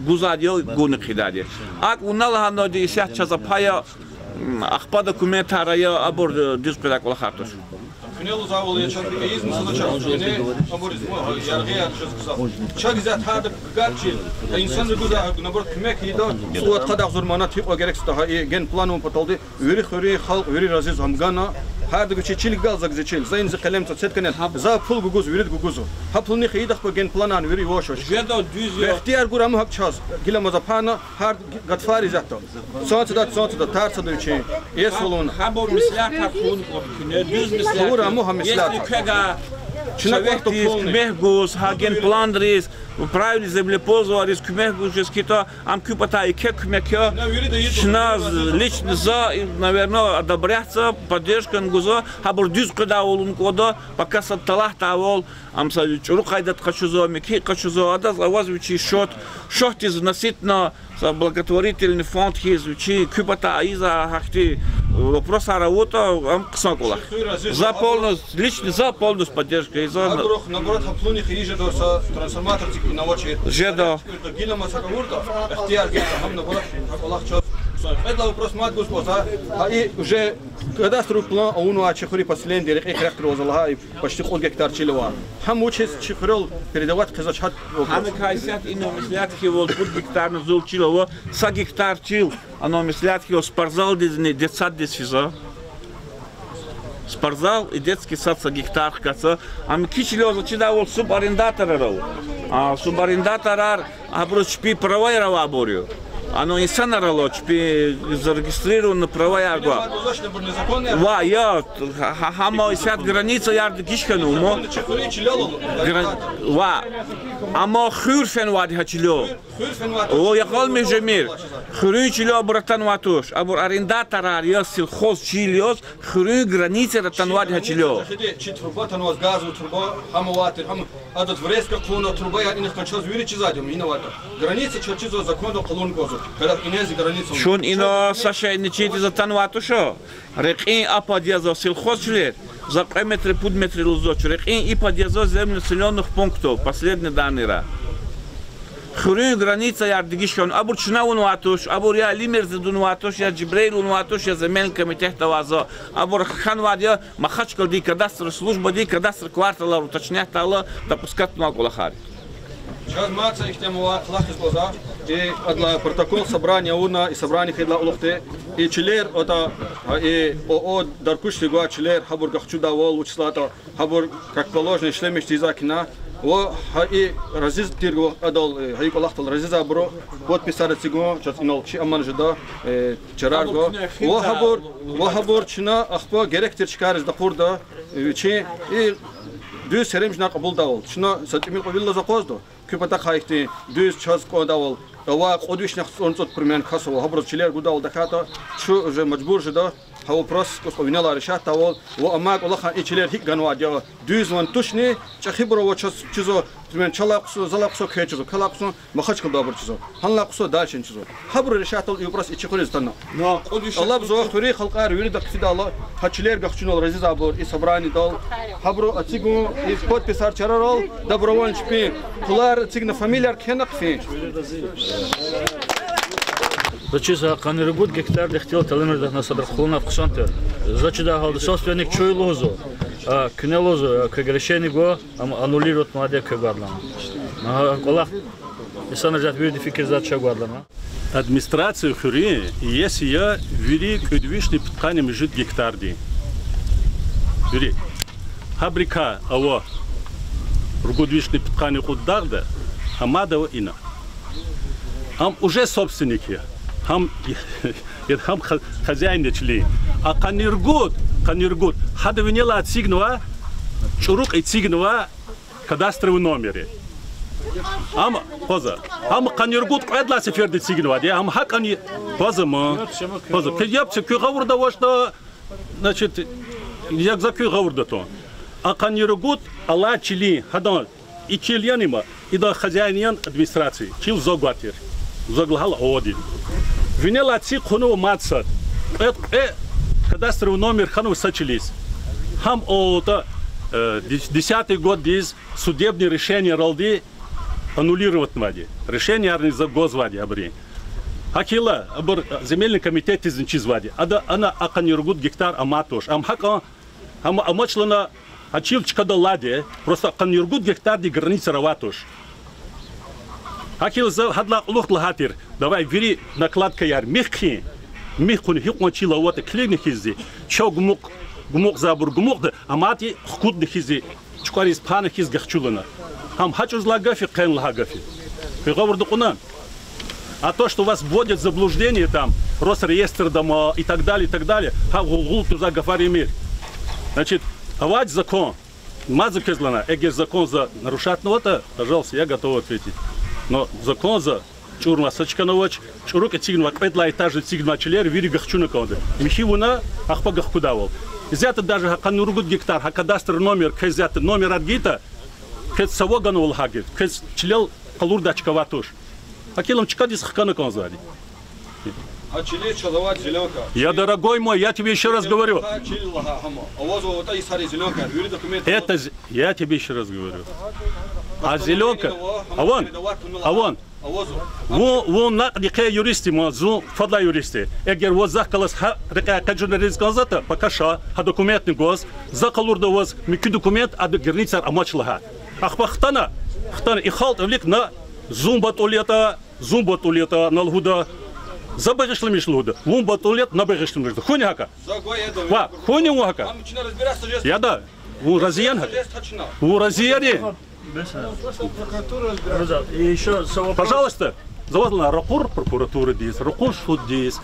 гузадил гуны хидаде. Ак унала ханоди исях чаза пая Ахпа документарая абор дискута кола хартуш. Кнелу завол я чат изм садачал. Не аборизм яргия чазгза. Чагзат хад гарчил. Инсан гуза набор кмек ида суат хадах зурмана тип герекста ген плану поталды. Вери хори халк вери разиз хамгана. هذا كشيء شيل قال زكزيل زين زكلم تصيد كنن زا فول جوجوز وريد جوجوزو هبلني خيدخ بجن بلانان وري واشوش باختيار قرامو هب شاز قيل مزبانا هارد قدفاري زاتو صوت دا تار صدوشي يسولون حبور مسلات هكون دوز مسلات قرامو هم مسلات Советский кмехгус, хаген пландрис, правили землепользу, арис кмехгус, кито, ам купата и кмекё, шна лично за, наверное, одобряться, поддержка нгузо, хабур дюз куда олун кодо, пока сатталах тавол, ам са рукайдат хачузо, меки хачузо, адаз авазвичи шот из наситно, благотворительный фонд хизвичи, купата аиза хахти, вопрос о работе, ам ксакула. За полностью, лично за полностью поддержка. Наоборот, хаплуни хиже до трансформатор тик инновации. Жедо. Гилам асакавурта, ихтияр гилам хам наоборот, хакалах чот. Это вопрос мат госпоза, а и уже кадастровый план, а он ачехури последний, рек характер возлага и почти ход гектар чилова. Хам учит чехурил передавать казачат. Хам кайсят ино мислят хивол под гектар на зул чилова, са гектар чил, оно мислят хивол спортзал дизни детсад дисфиза. Спортзал и детский сад са гектар каца, а мы кичило зачидавол субарендаторов. А субарендаторар абручпи права раборю. Оно и санарало, чпи зарегистрировано права яргва. Ва, я, хама и свят граница ярд гишкану, мо. Ва, амо хюрфен вади хачило. О, я хал межемир. Хюрин чило братан ватуш. Абур арендаторар, я сельхоз чилиос, хюрин граница ратан вади хачило. Чит труба, тануаз газу труба, хама ватер, хама адат врезка клуна труба, я инах кончоз вири чизадим, иновато. Граница чочизо законно клун гозу. Шун ино саша ничити за танватушо. Рекин ападьязо сельхоз члет. За метры пудметры лузоч. Рекин и подъязо земленаселенных пунктов. Последний данный. Хурин граница ярдигишкан. Абур чнавун ватуш. Абур я лимерзы дун ватуш. Я джибрейлун ватуш. Я земельный комитет тавазо. Абур хан вадья махачкал ди кадастр служба ди кадастр квартала уточнять тала допускать много хари. Сейчас маца их тему лахтис глаза и одна протокол собрания уна и собрания хидла улухте и чилер это и о даркуш сигуа чилер хабур гахчуда вол учслата хабур как положено шлемиш тизакина о и разиз тирго адал хайко лахтал разиза бро подписали сигуа час инол чи аман жда чарарго о хабур чина ахпа геректер чикарыз да хурда чи и düz serimjna qabul davol. Şuna satimil qabilla zaqozdo. Küpata xayxti düz çaz qodavol. Ва qodvishna xonsot primen khaso habrotchiler gudavol dakata shu уже majbur jda ha вопрос косовинала решат того во амак улахан ичилер хик ганвадя düz вон тушни чахиброво чизо примен чалаксо залаксо кечизо калаксо махачкал добрчизо ханлаксо дальше чизо хабр решат и вопрос ичихуриз тана но Allah бзо хури халқар юрида ксидала хачилер гахчунол разизабор и собрани дал хабро ацигу и подписар чарарол добровольно чпи кулар цигна фамилияр кенакфи. Зачем за каниргут гектар хотел талимер на собрахлона в Кшанте? Зачем да хал собственник чуй лозу, а кнелозу, как решение го аннулирует молодец как гвардлан. На колах и сам ряд видит фикер за чего гвардлан. Администрация Хюри, если я вери кудвишный тканем жит гектарди. Вери. Фабрика аво ругудвишный ткани худдарда, хамадова ина. Хам уже собственники. Хам хозяин чли. А каниргут, хада винела от сигнова, чурук и сигнова кадастровый номере. Ам поза. Ам каниргут кадла сеферди сигнова. Ам хакани поза ма. Поза. Кедяпсе кюгавурда вашта значит, як закрыл говорит то. А каниргут Алла чили, хадан и чильянима, и до хозяин администрации, чил зогватир, заглахал оди. Винела ци хуну матсад. Кадастровый номер хану сочились. Хам ота 10-й год диз судебное решение ралди аннулировать надо. Решение арни за гозвади абри. Акила абр земельный комитет из ничизвади. Ада она аканиргут гектар аматош. Амхака амачлана ачилчка да ладе. Просто аканиргут гектар ди граница раватош. Акила за хадла лух лахатир. Давай вери накладка яр мехки. Мехкун хикон чила вот клиник изди. Чогмук гумук забур гумук да амати хкут дихизи. Чкарис пана хиз гахчулана. Хам хачуз лагафи кэн лагафи. Приговор докунан. А то, что вас вводят в заблуждение там, Росреестр дома и так далее, туза гафаримир. Значит, авать закон. Мазу кезлана, эгер закон за нарушать нота, пожалуйста, я готов ответить. Но закон за чурма сачкановач, чурука цигнва кпетла этажа цигнва челер, вири гахчуна конде. Михивуна ахпа гахкудавал. Изята даже хаканургут гектар, хакадастр номер, кезята номер от гита, кез савоганул хагит, кез челел калурдачка ватуш. Акилом чкадис хакана конзади. А чили чадавать зеленка. Я, дорогой мой, я тебе еще раз говорю. Это я тебе еще раз говорю. А зеленка, вон на какие юристы мазу, фадла юристы. Эгер вот захкалас каджунерис газата, покаша, а документный гос, закалурда воз, мики документ, а граница амачлага. Ахпахтана, хтана и халт влик на зумбатулета налгуда. Забегешли мишлуда. Вумбатулет на бегешли мишлуда. Хуняка. Ва, хуняка. Я да. У разиян. У разияне. Пожалуйста, заводна ракур прокуратура здесь, ракур суд здесь.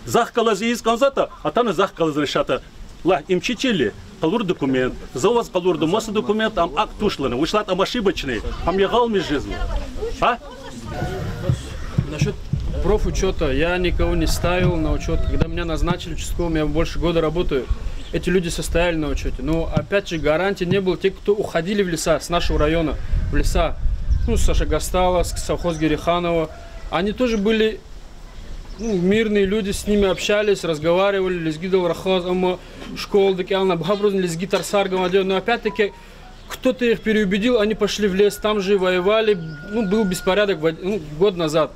Захкалаз из конзата, а там и захкалаз решата. Ла, им читили, калур документ, за вас калур до масса документ, там акт ушланы, вышла там ошибочный, там ягал меж жизнью. А? Насчет профучета я никого не ставил на учет. Когда меня назначили участковым, я больше года работаю. Эти люди состояли на учете. Но опять же гарантии не было. Те, кто уходили в леса с нашего района, в леса, ну, Саша Гастала, совхоз Гериханова, они тоже были мирные люди, с ними общались, разговаривали, лезгидал рахаз, школ, лезгитар саргам, но опять-таки кто-то их переубедил, они пошли в лес, там же воевали, был беспорядок год назад.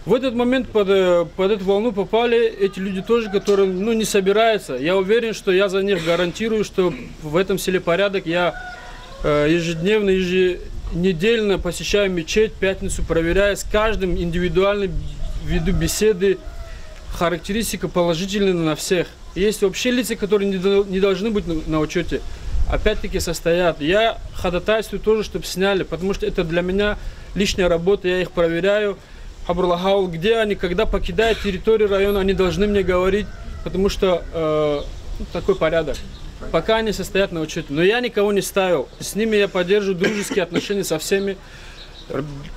В этот момент под эту волну попали эти люди тоже, которые не собираются. Я уверен, что я за них гарантирую, что в этом селе порядок. Я ежедневно, еженедельно посещаю мечеть, пятницу проверяю, с каждым индивидуально веду беседы, характеристика положительная на всех. Есть вообще лица, которые не должны быть на учете, опять-таки состоят. Я ходатайствую тоже, чтобы сняли, потому что это для меня лишняя работа, я их проверяю. Абурлагау, где они, когда покидают территорию района, они должны мне говорить, потому что такой порядок. Пока они состоят на учете. Но я никого не ставил. С ними я поддерживаю дружеские отношения со всеми,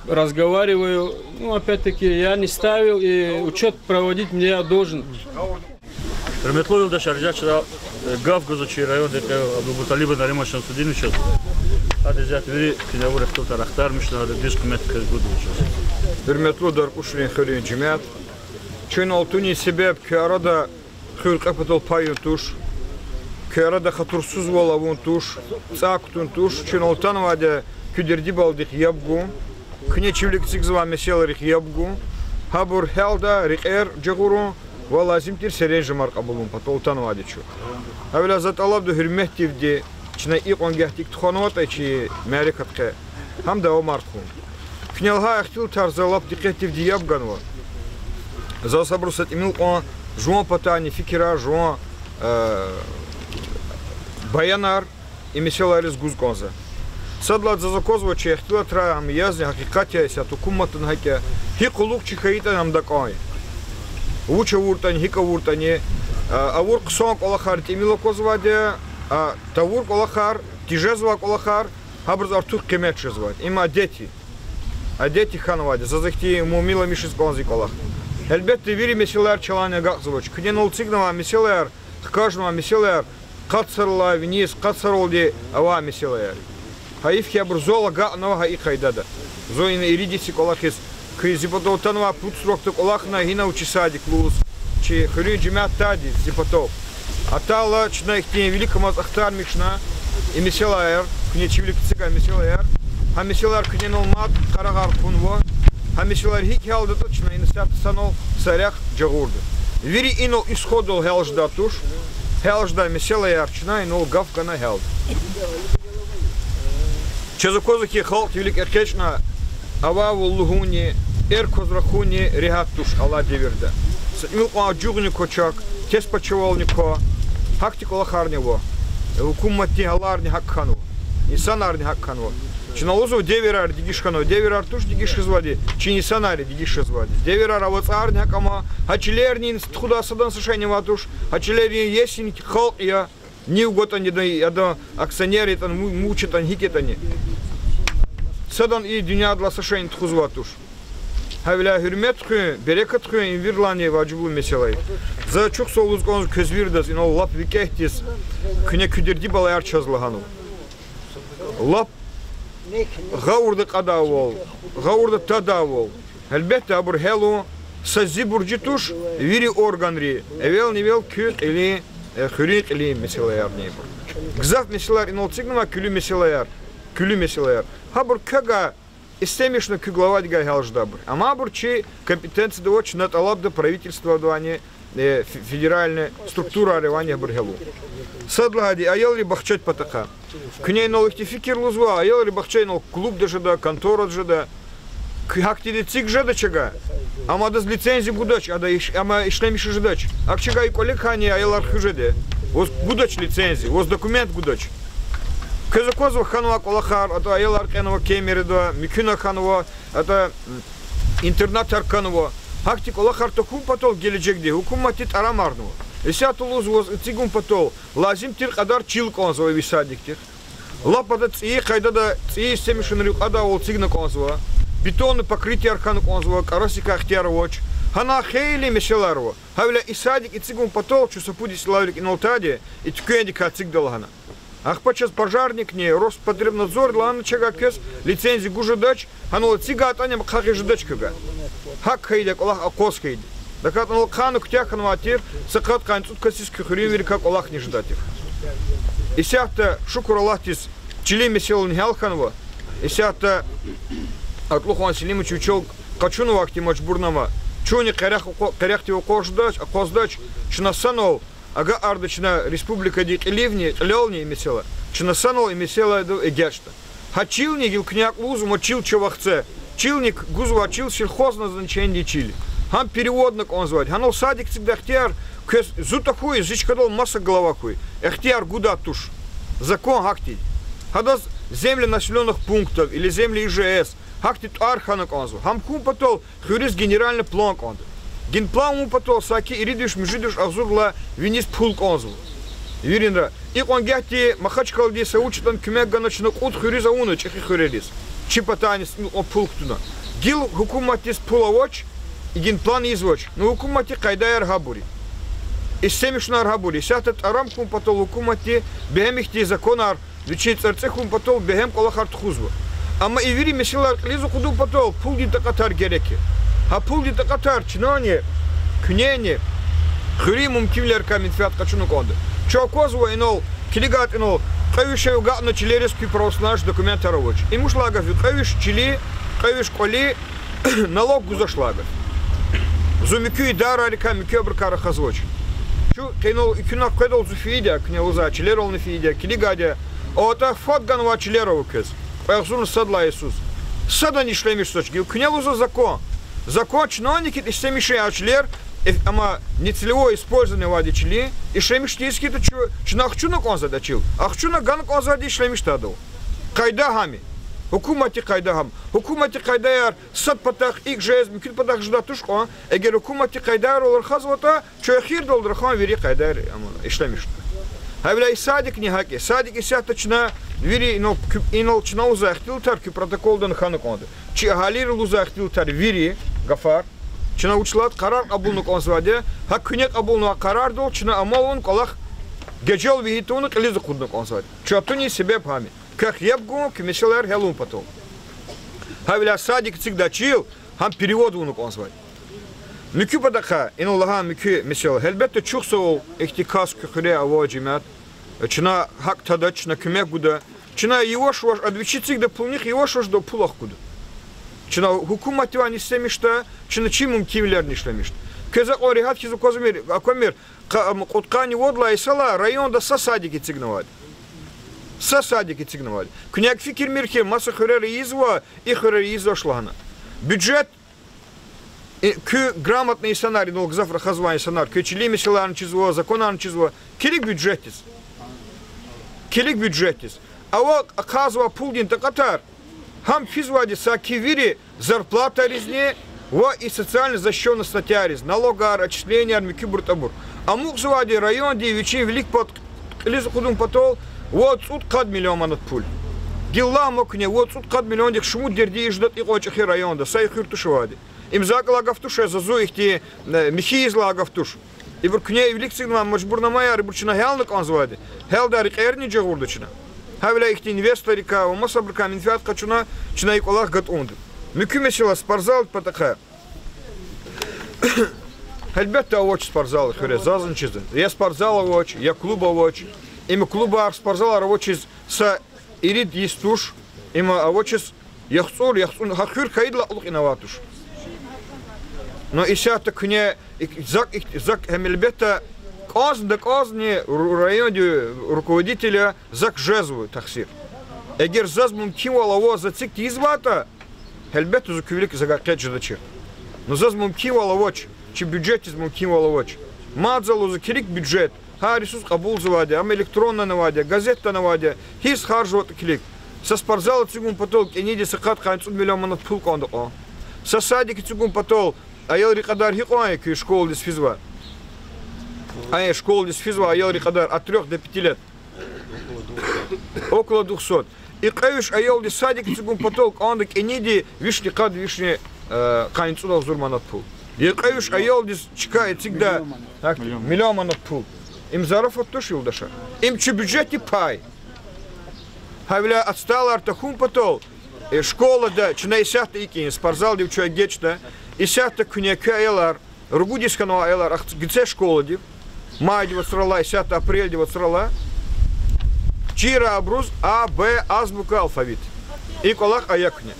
разговариваю. Опять-таки, я не ставил, и учет проводить мне я должен. Перметловил да шарджача гав гузучи район дека Абдулмуталиба Наримашан Судинович. Адезят вери кинавур кто тарахтар мишна дискумент казгудович. Перметло дар ушлин хөрин җимәт. Чөн алтуни себәп кәрада хөр капитал паю туш. Кәрада хатурсыз валавун туш. Цактун туш. Чөн алтан ваде күдерди балдык ябгу. Кнечевлик цигзва меселарих ябгу. Хабур хелда рикер җагуру. Валазим тир сереж марк абулун патолтан вадичу. Авла зат алабду хөрмәттивди. Чына иқон гәхтик тхонот чи мәрикатка. Хамда омарху. Княлга ахтил тарзалап диккәтив диябганва. За сабрусат имил он жуан патани фикира жуан баянар и меселарис гузгонза. Садлат за заkozва че ахтила траам язни хакикатя ся тукумматын хаке хикулук чихаита нам дакай. Уча вуртани хика вуртани авурк сонг олахар тимило козваде тавурк олахар тижезвак олахар хабрз артук кемет звать. Има дети. А дети ханваде зазахти мумила мишис конзи колах. Elbette veri meseleler çalan gazvoç. Knen ol signala meseleler каждому меселер кацарла вниз кацаролди ава меселер. Хаиф хебр зола гатнова и хайдада. Зоин иридиси колахис кизипото танва путсрокто колахна гина учисади клус. Чи хрю джимят тади зипото. Атала чна их тем великому ахтар мишна и меселер кне чивлик цыга меселер. А меселер кне нолмат карагар кунво. А меселер хик халда точно и насят санол сарях джагурды. Вири инол исходол хелжда туш. Хелжда меселер чна инол гавка на хелд. Чезокозаки халт велик эркечна ававу лугуни эркозрахуни регаттуш Алла деверда. Симилка джугни кочак тес почеволнико хакти колахарниво укуммати галарни хакхану нисанарни хакхану чиналозу деверар дигишхану деверар туш дигишхзвади чинисанари дигишхзвади деверар авацарни хакама хачилерни тхудасадан сашайни ватуш хачилерни есин халт я ни уготани да ядо акционери тан мучитан хикетани садан и dünya dla сашайни тхузватуш Havla hürmet kü, bereket kü invirlani vacibul meselay. За çok soluz konuz közvirdas in o lap vikehtis küne küdirdi balayar çazlahanu. Lap gavurda qadavol, gavurda tadavol. Elbette abur helu sazi burcituş viri organri. Evel nivel küt ili hürit ili meselayar nebur. Gzaf meselayar in oltsignama külü meselayar. Külü meselayar. Habur kaga Истемишно кюгловать гайгалждабр. А мабурчи компетенции до очень на талабда правительства двани федеральная структура аревания бургелу. Садлагади аялри бахчать патака. К ней новых фикир лузва, аялри бахчай нол клуб дажада, контора дажада. Хактиди цик жада чага. Ама даз лицензии будач, ама ишлемиш жадач. Ак чага и коллег хани аялар хужаде. Воз будач лицензии, воз документ будач. Közökozva hanova kolakar, ata ayılar kanova kemerida, müküna hanova, ata internatlar kanova. Hakti kolakar to kum patol gelecek diye, hukumatit aramarnova. Esatuluz voz tigum patol, lazim tir kadar çil konzova visadiktir. Lapada tsiyi kayda da tsiyi semişinrik ada ol tigna konzova. Betonlu покрытие аркану конзова, карасика ахтяровоч. Хана хейли мешеларова. Хавля исадик и цигум patol, чу сапуди славик инолтаде, и тюкендика цигдалхана. Ах подчас пожарник не Роспотребнадзор лан чага кес лицензии гужадач ханул цига атанем хагиждач кага хак хайдак Аллах акос хайд дакат нол хану ктяхан ватир сакат канцут касис кхривер как Аллах не ждатив исяхта шукур Аллахтис чили меселун хялханва исяхта атлухан селимыч учел качуну вакти мачбурнама чуни каряхти окождач акоздач шнасанол Ага ардачна республика дик ливни лёлни месела. Чинасанол и месела до эгешта. Хачилни гилкняк лузу мочил чавахце. Чилник гузва чил сельхозно значение чили. Хам переводник он звать. Ханол садик всегда эхтиар кес зутахуй зичкадол масса головахуй. Эхтиар гуда туш. Закон хакти. Хадас земли населенных пунктов или земли ИЖС. Хакти арханок он звать. Хам кум потол хюрис генеральный план он. Генплан потол саки иридиш мжидиш азурла винис пул конзул. Виринра. И он гяти махачкалди саучтан кюмегга начнок от хюриза уна чехи хюрерис. Чипатанис он пулктуна. Гил хукуматис пулавоч и генплан извоч. Но хукумати кайда архабури. И семишна архабури. Сятат арамкум потол хукумати бехемихти законар вичей царцехум потол бехем колахарт хузва. Ама и вири месилар лизу худу потол пулди такатар гереки. А пулди такатар чинане, кнене, хримум кивлер каминфят качуну конда. Чокозва инол, килигат инол, кавишею гатна чилерский правоснаш документаровоч. И мушлагов, кавиш чили, кавиш коли, налог гузашлагов. Зумикю и дара река микю абркара хазвоч. Чу, кинол, икюна кедол зуфидя, княлуза, чилерол нефидя, килигадя, ота фотганова чилеровокез. Пахзун садла Иисус. Сада не шлемиш сочки, княлуза закон. Закон чиновники и семиши ачлер, ама нецелевое использование води чили, и шлемиштийский то чинахчуна кон задачил, ахчуна ган кон зади шлемиштадал. Кайда хами, хукумати кайда хам, хукумати кайдаяр сад патах ик жез, микит патах ждатушко, эгер хукумати кайдаяр олар хазвата, чояхир долдрахам вери кайдаяр ишлемишта. Хавля и садик не хаки, садик и сяточна, вери инол чинауза ахтилтар, ки протокол дан хану конда. Чи агалир луза ахтилтар вери, гафар, Чына учлат карар кабулнук онсваде, ха күне кабулнук карар дол, чына амалун колах гежел вихитуну килизу куднук онсваде. Чатуни себе пами. Как ебгу, кемешелер хелун потом. Хавиля садик цигда чил, хам перевод унук онсваде. Мükü badaka, in Allah'a mükü mesela, elbette çok soğuk, ihtikas kühüre avacımat, çına hak tada, çına kümek guda, çına yavaş yavaş, adviçicik de pulnik yavaş yavaş da pulak guda. Çına hukumat van istemişti, çına çimum kivler nişlemişti. Keza o rehat kizu kozmir, akomir, kutkani vodla isala, rayonda sa sadiki циgnavadi. Sa sadiki циgnavadi. Künyak fikir mirki, masa hüreri izva, и hüreri izva şlahana. Бюджет грамотные сценарии, но завтра хазвание сценарий, кечили мисиларн чизво, законарн чизво, келик бюджетис. Келик бюджетис. А вот оказывая пулдин такатар, хам физвади сакивири, зарплата резне, во и социально защищенная статья рез, налогар, отчисления, армики буртабур. А мукзвади район, где вечи велик под лизу кудум потол, вот суд кад миллион манат пуль. Гилла мокне, вот суд кад миллион, дек шмут дерди и ждет и очахи районда, сайхир тушевади. İmza lagaftuş, zazu ihti, mihiz lagaftuş. İbur künye evlilik sigma mecburna mayar, burçuna helnik anzvadi. Hel darik ernice vurdu çına. Havla ihti investorika, o masabrika minfiyat kaçuna, çına ilk olarak gat ondu. Mükü mesela sparzal pataka. Elbette oç sparzal, hüre zazın çizin. Ya sparzal oç, ya kluba oç. İmi kluba sparzal oçiz sa irid yistuş, İmi oçiz yaxsur, hakür kayıdla alık inovatuş. Но исята кне зак хемельбета казни районе руководителя зак жезву таксир. Эгер зазмум кивалаво зацик извата, хельбету закувелик загакет ждачи. Но зазмум кивалавоч, чи бюджетизмум кивалавоч. Мадзалу закирик бюджет, ха ресурс кабул заваде, ам электронна наваде, газетта наваде, хис харжот клик. Со спортзала цигун потол, кениди сакат кайцун миллион пул кондо. Со садики цигун потол, аял рикадар хикуай, ки школ дис физва. Ая школ дис физва, аял рикадар от 3 до 5 лет. Около 200. И каюш аял дис садик цигун потол, кондо кениди вишни кад вишни кайцун зурманат пул. И каюш аял дис чикай цигда миллион манат пул. Им заров оттушил даша. Им чи бюджети пай. Хавля отстала артахум потол. Школа да, чина исяхта икин, спортзал див чуя гечта, исяхта куньяка аялар, ругудискану аялар, ах гице школа див, май див отсрала, исяхта апрель див отсрала, чира абруз, А, Б, азбука, алфавит. И колах аякня.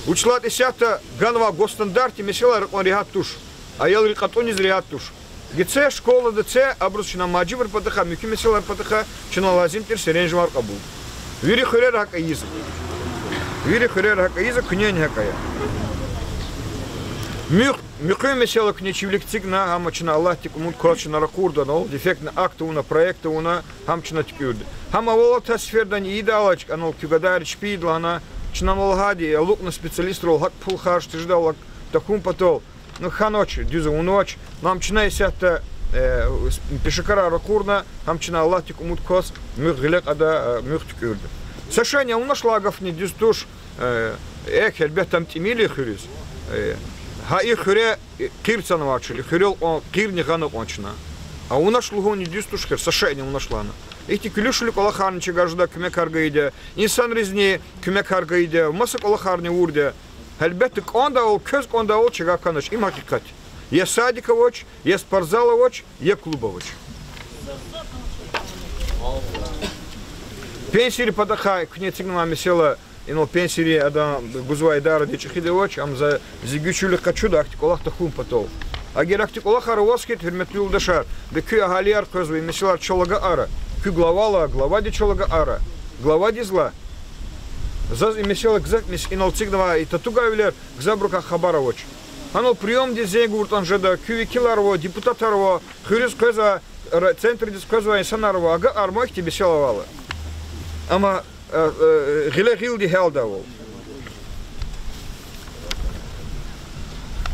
Учлат исяхта ганва госстандарти, месела ракон рихат туш, аял рикатон из рихат туш. Гице школа да це, абруз чина маджибр патаха, мюки месела патаха, чина лазим тир серенжмар кабул. Вири хурер хака иза. Вири хурер хака иза, княнь хакая. Мюкы месела княчивлик цигна, хамачина Аллах тикумут корчина ракурда, но дефектна акта уна, проекта уна, хамчина тикюрда. Хама волата сфердан идалачк, анол кюгадар чпидла, она чина молгади, лук на специалист рол, хак пулхаш, ты ждал такум потол. Ну ханочи, дюза уноч, нам чина исята пешакара ракурна, хамчина Аллах тикумут кос, мюк гилек ада мюк тикюрда. Сашаня уна шлагов не дюстуш, ребят там тимили хюрис. Ха и хюре кирцана вачили, хюрел он кирни хана кончна. А у нас лугу не дюстушкер, сашаня у нас лана. Ихти клюшли колахарни чигажда кюме каргаиде, инсан резни кюме каргаиде, маса колахарни урде. Elbette kondaol, köz kondaol чига канаш, им hakikati. Є садиковоч, є спортзаловоч, є клубовоч. Пенсири падаха, кне цигнама месела, ино пенсири адам гузвай дара дечехидевоч, ам за зигючулы качуда актиколах тахум потол. Агер актиколах аровоскет хирметли улдашар, да кю агалиар көзвай меселар чолага ара, кю главала, глава де чолага ара, глава де зла. Заз и месела гзак мис инол цигнама и татугавилер гзабрука хабаровоч. Ано прием де зегурт анжеда кюви киларво, депутатарво, хюрис көза, центр дис көзва инсанарво, ага армойх тебе селовала. Ама гиле гилди хелдавол.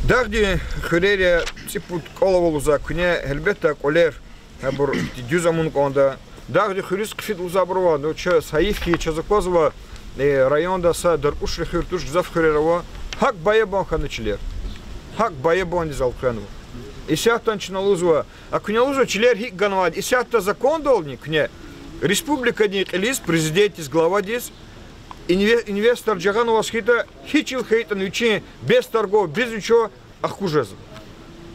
Дагди хюрерия ципут коловол за куне хелбета колер, абур дюзамун конда. Дагди хюрис кфит узаброва, но че саифки, че закозва, районда са даркушли хюртуш гзав хюрерова, хак баебан ханычлер. hak bayebon залкану. Исятан чиналузва, а княлузва чилер хик ганвад, исятта закон долни кне. Республика дни элис, президент из глава дис, инвестор Джаганова схита, хичил хейтан вичи, без торгов, без ничего, а хуже.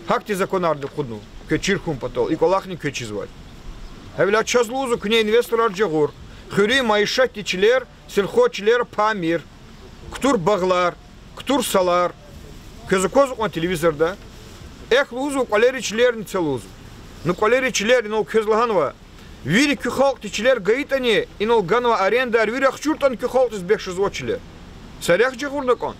Хак ти законарду худну, ке чирхум потол, и колахни ке чизвать. Хевля чазлузу кне инвестор Арджагур, хюри майшати чилер, сельхо чилер памир, ктур баглар, ктур салар, кезукозу он телевизор, да? Эх лузу, колери чилер не целузу. Ну колери чилер, но кезлаганова. Вири кюхалк ти чилер гаитани, и но ганова аренда, вири ахчуртан кюхалк из бех шизво чилер. Сарях джагурнакон.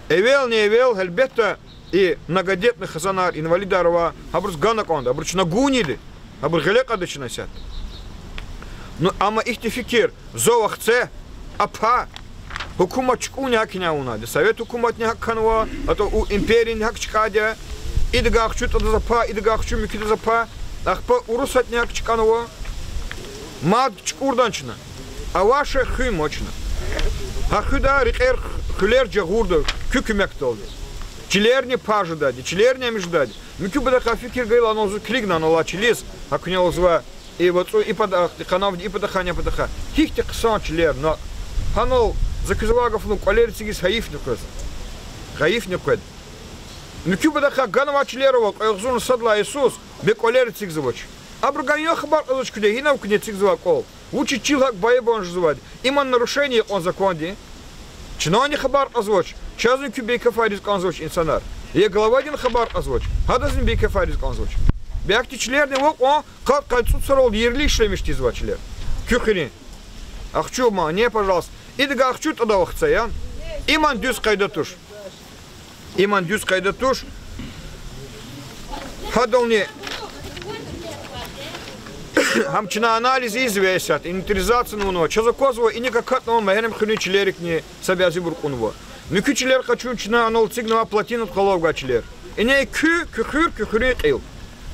Эвел не эвел, хельбетта и многодетный хазанар, инвалидарова, абрус ганакон, абруч нагунили, абруч гелека дочинасят. Ну ама ихти фикир, зоахце, апа, хукумат чку някиня унаде, совет хукумат няканва, а то у империи някчкадя, идга ахчута да запа, идга ахчу мики да запа, ахпа урусат някчканва, мад чкурданчина, а ваше хымочна. Ахуда рикер хулер джагурда, кюкюмек толды. Чилерни паждади, чилерни междади. Мики бада хафикир гайла нозу клигна нола чилис, а княлзва и вот и под канав и подаханя подаха. Хихте ксан чилер, но ханол заказвагов ну колерцигис хаиф нуказ. Хаиф нукад. Мики бада ха ганава чилерова, айзун садла Иисус, бе колерциг звоч. Абруганьё хабар озочкуде, хинав кнециг звакол. Учи чилхак баебон жзвад. Иман нарушение он законди. Чино не хабар озвоч. Чазун кюбейка фарис конзвоч инсанар. Я головадин хабар озвоч. Хадазин бейка фарис конзвоч. Бяхти члерный вок, он как кольцу царол ерли шлемишти звачлер. Кюхини. Ахчу ма, не, пожалуйста. Идга ахчу тогда вахцаян. Иман дюс кайдатуш. Иман дюс кайдатуш. Хадолни. Хамчина анализы известят, инвентаризация ну, что за козво и никак на мэрем хрючлерик не собязи буркунво. Микучлер хочу чина анол цигнова плотина коловга члер. И не кюхрит.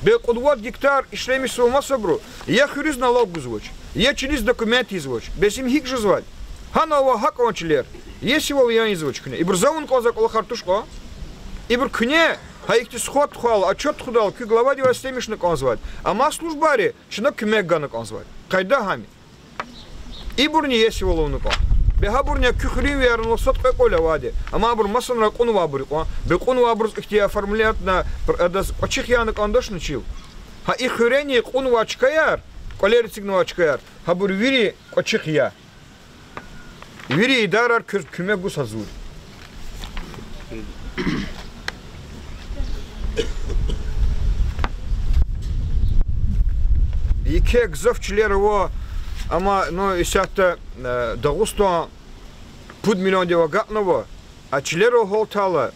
Бе кудвот гектар и шлеми свома собру. Я хрюз налог звуч. Я через документы звуч. Без им хик же звать. Ханова хакон члер. Есть его я не звучкне. И брзаун коза коло хартушко. И бркне. А их сход хвал, а чё худал, кю глава дива стемишна конзвать. А ма службари, чно кюмеггана конзвать. Кайда хами. И бурни есть его ловну кон. Бега бурня кюхрин верну сот коля ваде. А ма бур масан ракун вабур кон. Бе кон вабур ихти оформлять на очих я на кондош начил. А их хурени кон вачкаяр, колер цигну вачкаяр. А бур вири очих я. Вири идарар кюмегу сазур. Икек завчлерово, ама ну исята дагусто пуд миллион дева гатново, а члеро холтала,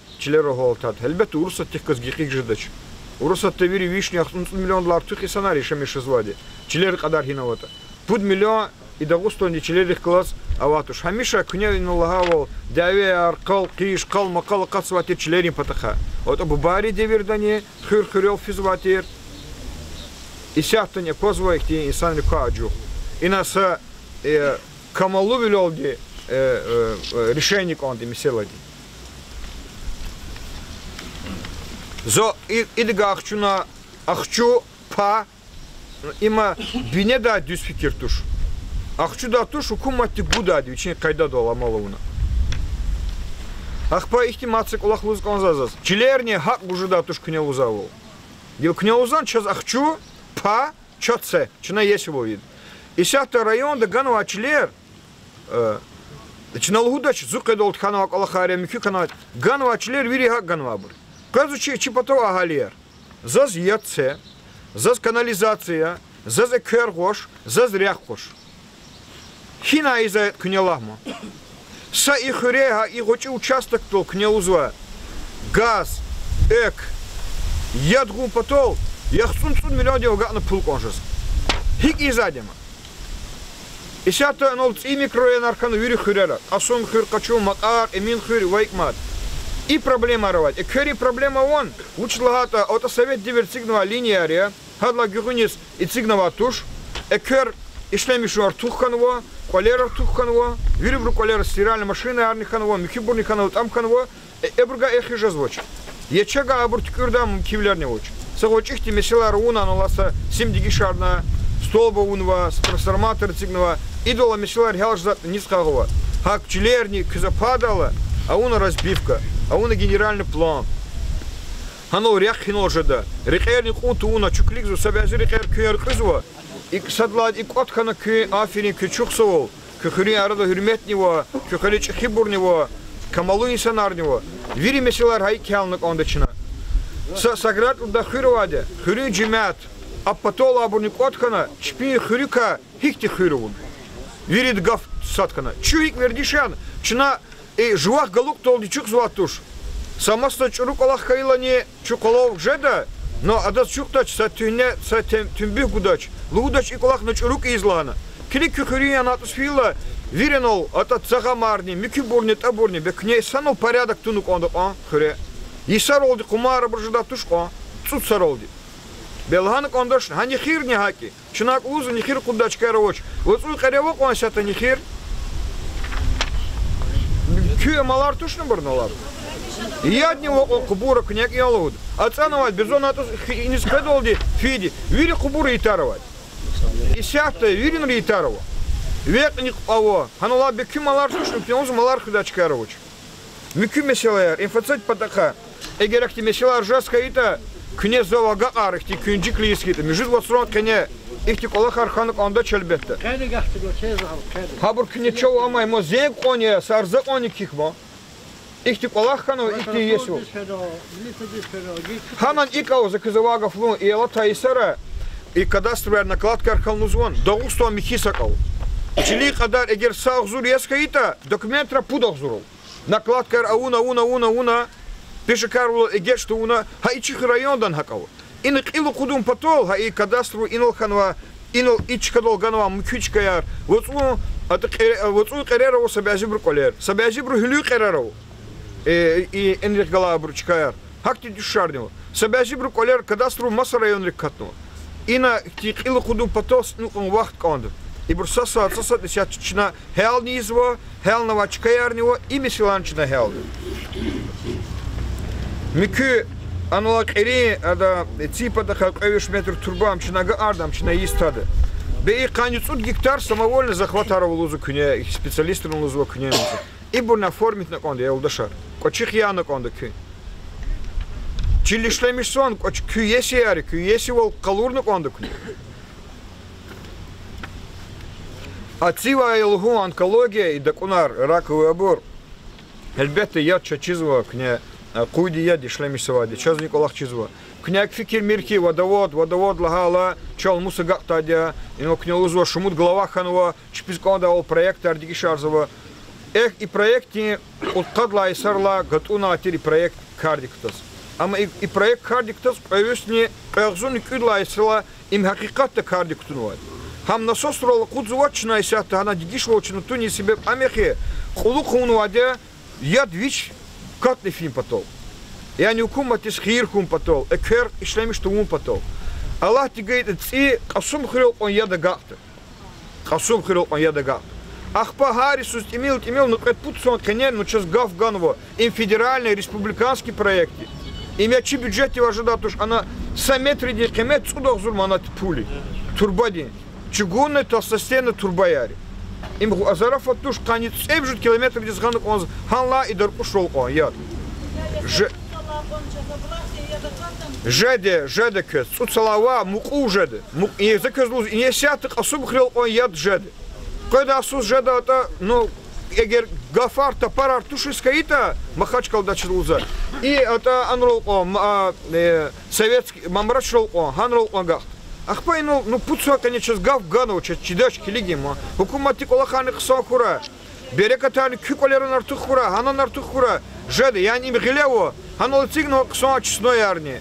Элбет урсат тех казгихих ждач. Урсат тавири вишни $100 миллион тух и санари шамиш звади. Члер кадар хиновата. Пуд миллион и дагусто не члерих класс аватуш. Хамиша куня инулагавал, даве аркал киш кал макал кацвати члерин патаха. Вот абу бари девердане хюрхюрел физватир. И сяхтане козва их те инсан рекаджу. И нас камалу вилолди решение он демиселади. Зо идга ахчуна ахчу па има бинеда дюсфикир туш. Ахчу да туш хукумати гудади, вичне кайда дола малауна. Ахпа ихти мацик улах луз конзазас. Чилерне хак гужуда туш княлузавол. Дил княлузан час ахчу па чоце, чина есть его вид. И сяхта район да ганова члер, чина лгудач зукедол тханова калахария микю канат ганова члер вири хак ганова бур. Казучи чипатова галер. Заз яце, заз канализация, заз экергош, заз ряхош. Хина иза княлахма. Са ихрега и хочи участок тол княлузва. Газ, эк, ядгум потол. Я $100 миллионов гатна пул конжас. Хик изадема. И сята нолц и микроен аркану вири хурера. Асун хур качу макар, эмин хур вайкмат. И проблема рвать. И кери проблема он. Лучше лагата, ота совет дивертигнова линия, хадла гюгунис и цигнова туш. Экер ишлемишу артухханова, колер артухханова, вирибру колер стиральная машина арниханова, микибурниханова там ханова, эбруга эхи жазвоч. Yechega abur tükürdam kivler ne oç. Sagoç ihti mesela unan olasa simdigi şarna stolba unva, трансформатор цигнова, идола mesela helжат низкого. Хак чилерни кыза падала, а уна разбивка, а уна генеральный план. Хано рях хиножада. Рекерни куту уна чукликзу сабязи рекер күйер кызва. İk sadlad ik otkana köy aferin küçük soğul. Köhüri arada hürmet niva, köhüri çıkibur niva, kamalı insanlar niva. Viri meseleler hay kâlnık onda çına. Sagrat da hürü vade, hürü cemaat. Appatol aburnik otkana, çpi hürüka, hikti hürüvun. Viri gaf satkana. Çühik verdişan, çına жувах галук толди чук зватуш. Самаста чурук Аллах кайлани чуколов жеда, но адас чуктач са тюне са тюмбих гудач. Лудач и колах на чурук излана. Кили кюхурия натусфила виренол ата цагамарни, микюбурни табурни, бекне санол порядок тунук ондак а хуре. Исар олди кумара буржуда тушко, цут сар олди. Белханок ондаш хани хир не хаки. Чунак узу не хир кудач кароч. Вот уй каревок он сята не хир. Küye malar tuşnu burnalar. Yadni o kubura kınak yalud. Atsanovat bizon atos iniskad oldu fidi. Viri kubura itarovad. İsyatta virin itarova. Veknik avo. Hanola bekü malar tuşnu piyonuz malar kıdaç karoç. Mükü meseleler enfasat pataka. Egerekti meseleler jaskayita küne zavaga arıkti küncik liskiti. Müjid vasron kene İhti kola harkanık anda çelbette. Habur küne çoğu ama emo zeng konya sarza konya kikma. İhti kola harkanı ihti yesu. Hanan икау заказывага флун и ела таисара и кадастровая накладка архалнузвон. Дагустон михисакал. Чили кадар эгер сау зур ескаита документра пудах зурул. Накладка ауна. Пешекарул эгер что уна хаичих райондан хакал. İnik ilu kudum patol ha i kadastru inil kanva inil iç kadol ganva müküç kayar votsu atık votsu karara o sabajibru koler sabajibru hülü karara o enrik galabru çıkayar hakti düşarnı sabajibru koler kadastru Masa rayonrik katno ina ilu kudum patol nukun vakt kandı ibur sasa desyaçına hel nizvo hel nava çıkayar nivo i misilançına hel mükü Аналог эри ада ципа да хакавиш метр турбам чинага ардам чина истады. Бей каницут гектар самовольно захватаров лузу куне специалисты на лузу куне. И бурна формит на конде елдашар. Кочих я на конде кю. Чилишлемиш сон коч кю еси яри кю еси вол калур на конде куне. А цива елгу онкология и дакунар раковый обор. Эльбетте яд чачизва куне. Куйди яди шлемиш савади, чаз Николах чизва. Княк фикир мирки, водовод лагала, чал муса гактадя, ино княлузва шумут глава ханова, чписконда ол проекта ардики шарзова. Эх и проекти от кадла и сарла гатуна атери проект кардиктас. Ама и проект кардиктас появился кайгзуни кудла и сарла им хакикатта кардиктунуад. Хам насос рола кудзувачна и сята, она дигишлочна туни себе амехе, хулукунуадя, яд вич Katli film patol. Yani hukumet khirkum patol. Ekher işlemiş tuğum patol. Allah tigayt etsi qasum khirul on yada gaqt. Qasum khirul on yada gaqt. Ахпа Харисус имел нукет путсон конен, ну час гав ганово. Им федеральные республиканские проекты. Имячи бюджеты ожидают, уж она самметри декемет судах зурманат пули. Турбади. Чугунный толстостенный турбаяри. Им азараф оттуш канит 70 километров дизганок он ханла и дорку шел он яд. Жеде кет. Суцалава муку жеде. И закезлуз и не сятык особо хрел он яд жеде. Когда асус жеде это ну эгер гафар тапар артушискаита махачкал дачлуза. И это анрол он советский мамрат шел он ханрол он гах. Ахпай ну пуцуа конечно гав гано чидачки лигима. Хукумати колаханы ксакура. Берекатани кюколерон артухура, ханан артухура. Жеде yani им гилево. Ханол цигно ксак честно ярни.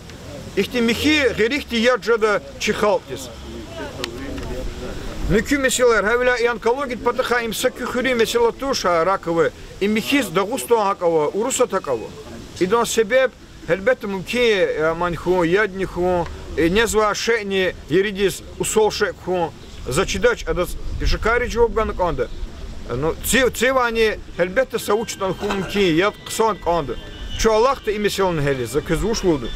Ихти михи герихти яд жеде чихалтис. Мükü meseleler, havla i онкологит патаха им сакюхури mesela туша раковы, им михиз дагусто хакава, уруса такава. И дон себеб, elbette mümkün manhu, yadnihu, nezva şe'ni yeridis usol şe'hu, зачидач, адас пешакари джобган конда. Но цивани elbette savuçtan mümkün, yad kısan konda. Что Аллах-то ими сел на гели, за кызуш луду.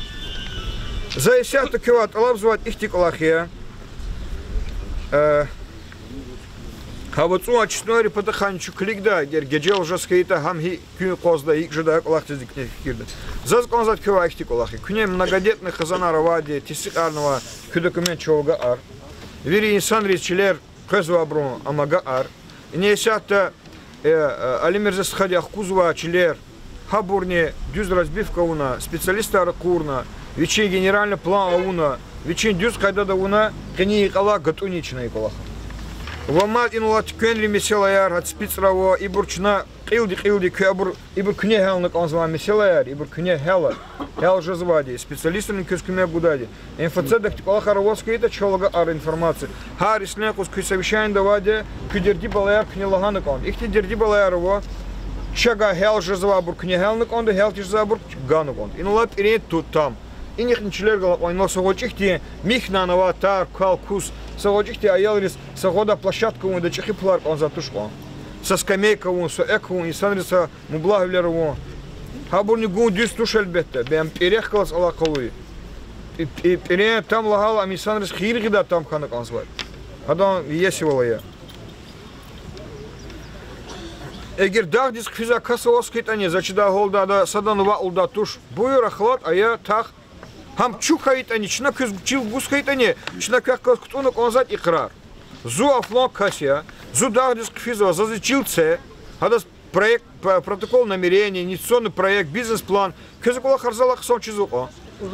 За исята кюват Аллах звать ихтик Аллахия. Хавацу очной репатаханчу кликда, гергеджел уже скейта хамхи кю козда их же да Аллах тезик не кирда. За сказать кюва ихтик Аллахи. Кюне многодетных хазана равади тисик арного кю документ чолга ар. Вири инсан речилер кызва бру амага ар. Не исята алимерзе сходях кузва чилер. Хабурне дюз разбивка уна, специалисты аракурна, вече генеральный план ауна, вече дюз когда да уна, кени кала гатунична и колаха. Вамат инулат кенли меселаяр от спицраво и бурчна илди кабур и бур кне хелнак он звал меселаяр и бур кне хела хел же звади специалисты на кюскуме гудади. МФЦ дах колаха равоска это чолга ар информации. Харис некус кю совещание давади кюдерди балаяр кне лаганак он. Их дерди балаярово. Чага хел же забур кне хелнак он да хел тиш забур ганак он. Инулат ирет тут там. И них ничего гала он но согочихти михна новатар калкус согочихти аялрис согода площадку он да чихи пларк он затушко. Со скамейка он со эку и санриса мублавлерово. Хабурни гун дюс тушельбетте. Бем перехкалс алакалуи. И пере там лагал ами санрис хиргида там ханак он звать. Хадан есивала я. Эгер дагдис кфиза касовоскит ани зачида голда да саданова улда туш буйра хлад а я тах хам чухает они чна кыз чил гускает они чна как кто-то конзать икрар. Зу афлон касия, зу дагдис кфиза зазичилце, хадас проект протокол намерений, инвестиционный проект, бизнес-план, кызыкола харзалах сон чизуко.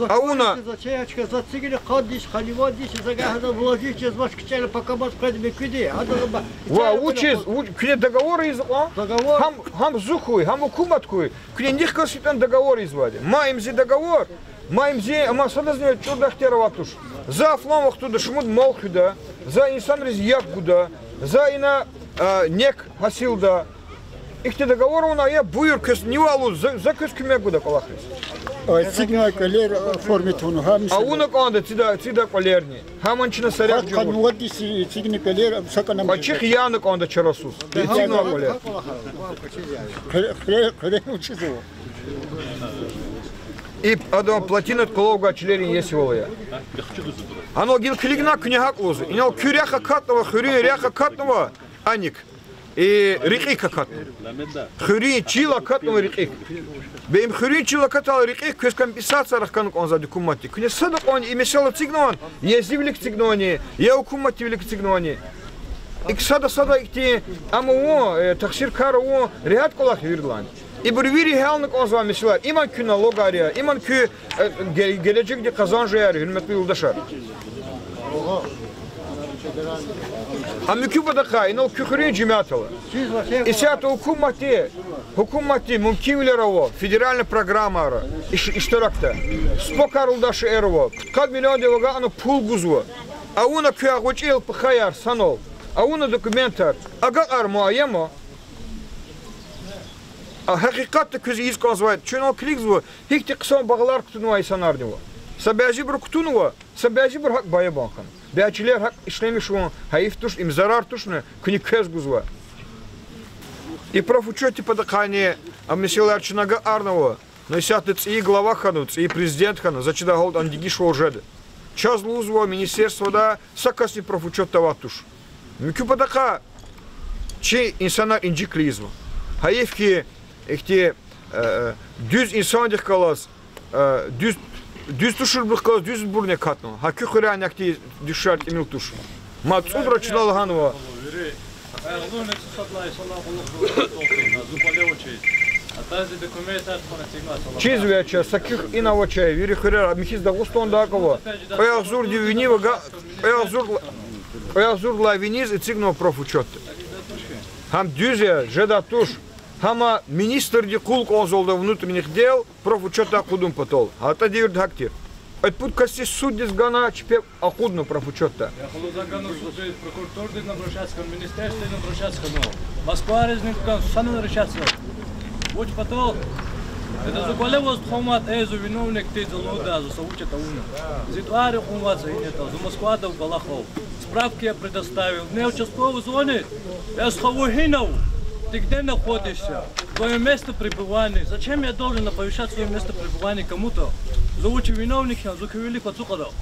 А уна зачаячка зацигили кадиш халивадиш загахда вложить из вашкичали пока бас кадми киди. Ва учиз кне договоры из договор хам зухуй, хам хукуматкуй. Кне них коситан договор извади. Маем зи договор. Маем зи ама садазне чудахтероватуш. За афламах туда шмуд молхуда, за инсан резьяк гуда, за ина нек хасилда. Их те договоры на я буйр кес нивалу за кескуме гуда колахрис. Сигнал колер формит он хам. А уна конда цида колерни. Хаманчина саряк джур. Хан води сигнал колер сакана. Бачих яны конда чарасус. Сигнал колер. Колер учизо. И адам платинат коловга члерин есиволая. Ано гил клигна княга клозы. Инал кюряха катного, хюри ряха катного аник. И рикика катного. Хюри чила катного рикик. Бем хюри чила катал рикик, квес компенсация рахканук он за документы. Кне садок он и месяла цигнон, ездивлик цигнони, я укумативлик цигнони. И сада их те амуо, таксир каро, ряд колах вирлань. И бурвири хелнак он за месяла. Иман кю налогария, иман кю gelecek de kazanjayar, hürmetli yoldaşlar. Amükü badaka, inal kühürün cimatalı. İsiyatı hukumati, mümkünleri federalne programları, iştirakta. Spokar yoldaşı erovo, kad milyon devaga anu pul guzva. A una kü ağuçil pıkhayar sanol. A una dokumentar, aga armo ayemo. Hakikatte közi iz konzvayt. Çünkü o klikzvo, hikti kısa bağlar kutunuva insanar diyor. Sabyaji bir kutunuva, sabyaji bir hak baya bankan. Beaçiler hak işlemiş o, hayif tuş, im zarar tuş ne, kuni köz guzva. И профучете подакане, а меселар чинага арного, но сятыц и глава хануц, и президент хану, зачида голд андигиш волжеды. Час лузво, министерство да, сакаси профучет таватуш. Мюкю подака, че инсанар инджик лизво. Хаевки, ихте düz insanlık kalas, düz tuşur kalas, düz burne katno. Hakü khıran yakti düşer emil tuş. Matsud raçnal hanova. Чиз вечер, саких и на очей, вири хырера, михиз да густон да кого. Оязур дивинива, оязур лавиниз и цигно профучотты. Хам дюзе, жеда туш. Хама министр ди кулк озолда внутренних дел профучота акудум потол. А это дивер дхактир. Это путь кости суддис гана чпе акудну профучота. Я хочу загану суддис прокуратур на Брушатском министерстве на Брушатском. Москва резник сану решаться. Вот потол. Это заболело хомат эзу виновник ты залуда за соуча тауна. Зитуари хомат за инета за Москва да Балахов. Справки я предоставил. Не участковый звонит. Я схову хинов. Ты где находишься? Твое место пребывания. Зачем я должен оповещать свое место пребывания кому-то? Зовут виновника, зукавили подсукадал.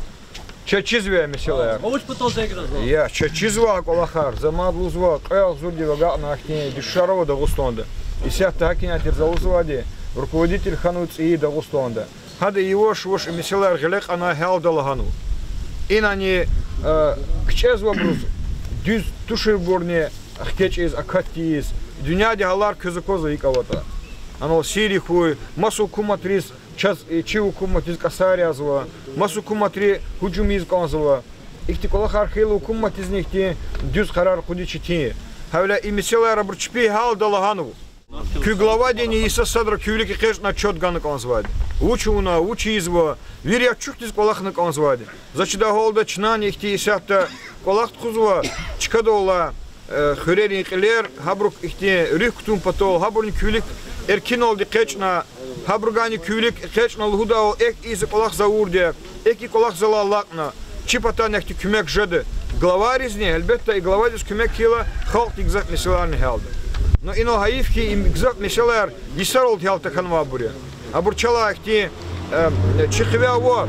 Чачизве меселер. Овуч потом зэгразал. Я чачизва колахар, замадлузва, кэл зурдива гатна ахтине дишарова Дагустонда. И сят такиня терзалузвади, руководитель хануц и Дагустонда. Хада его швош меселер гелек она хелдалагану. Инани кчезва бруз düz tuşurborne ахкечез акатиз. Dünyada halar közükoza ikavata. Ano Siri хуй, масу куматрис час чи hukumat kasaryazva, масу куматри hücumiz kanzva. İhti kolakar хилу hukumat iznihti düz karar kudичити. Havla imiseler abırçpi hal dalahanu. Küglavadeni isa sadra küvliki qeşna çotganı kanzvadi. Учуна, учизва, виря чухтиз колахны канзвади. Зачида холда чнан ихти исатта колахт хузва, чкадола хөрери қилер, хабрук ихти рюктун патол, хабурни күлик эркин олди қечна, хабругани күлик қечна лхудау эк изи колах заурди, эки колах залаллакна, чипата нехти күмек жады. Глава резни, әлбетта и глава дис күмек кила халк игзак меселарны хелді. Но ино хаифки им игзак меселар дисар олд хелта ханва буря. Абурчала ихти чихвяво,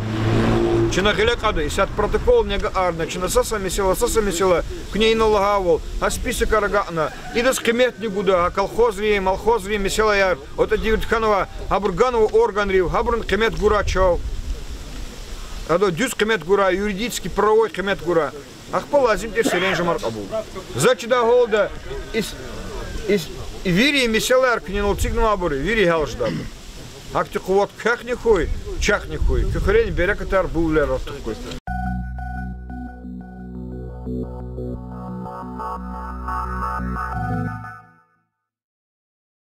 чина гелекада, и сят протокол нега арна, чина саса месела, к ней налагавол, а список арагана, и да скемет не гуда, а колхозри, малхозри, месела яр, от Адивитханова, абурганова орган рив, абурн кемет гура чау, а до дюз кемет гура, юридический правовой кемет гура, ах полазим те сирен жамар абул. Зачида голда, и вири месела яр, к ней налцигну абуры, вири хелждабы. Акти кувот ках не хуй, чах не хуй, кухрень берекатар буллер ростовкой.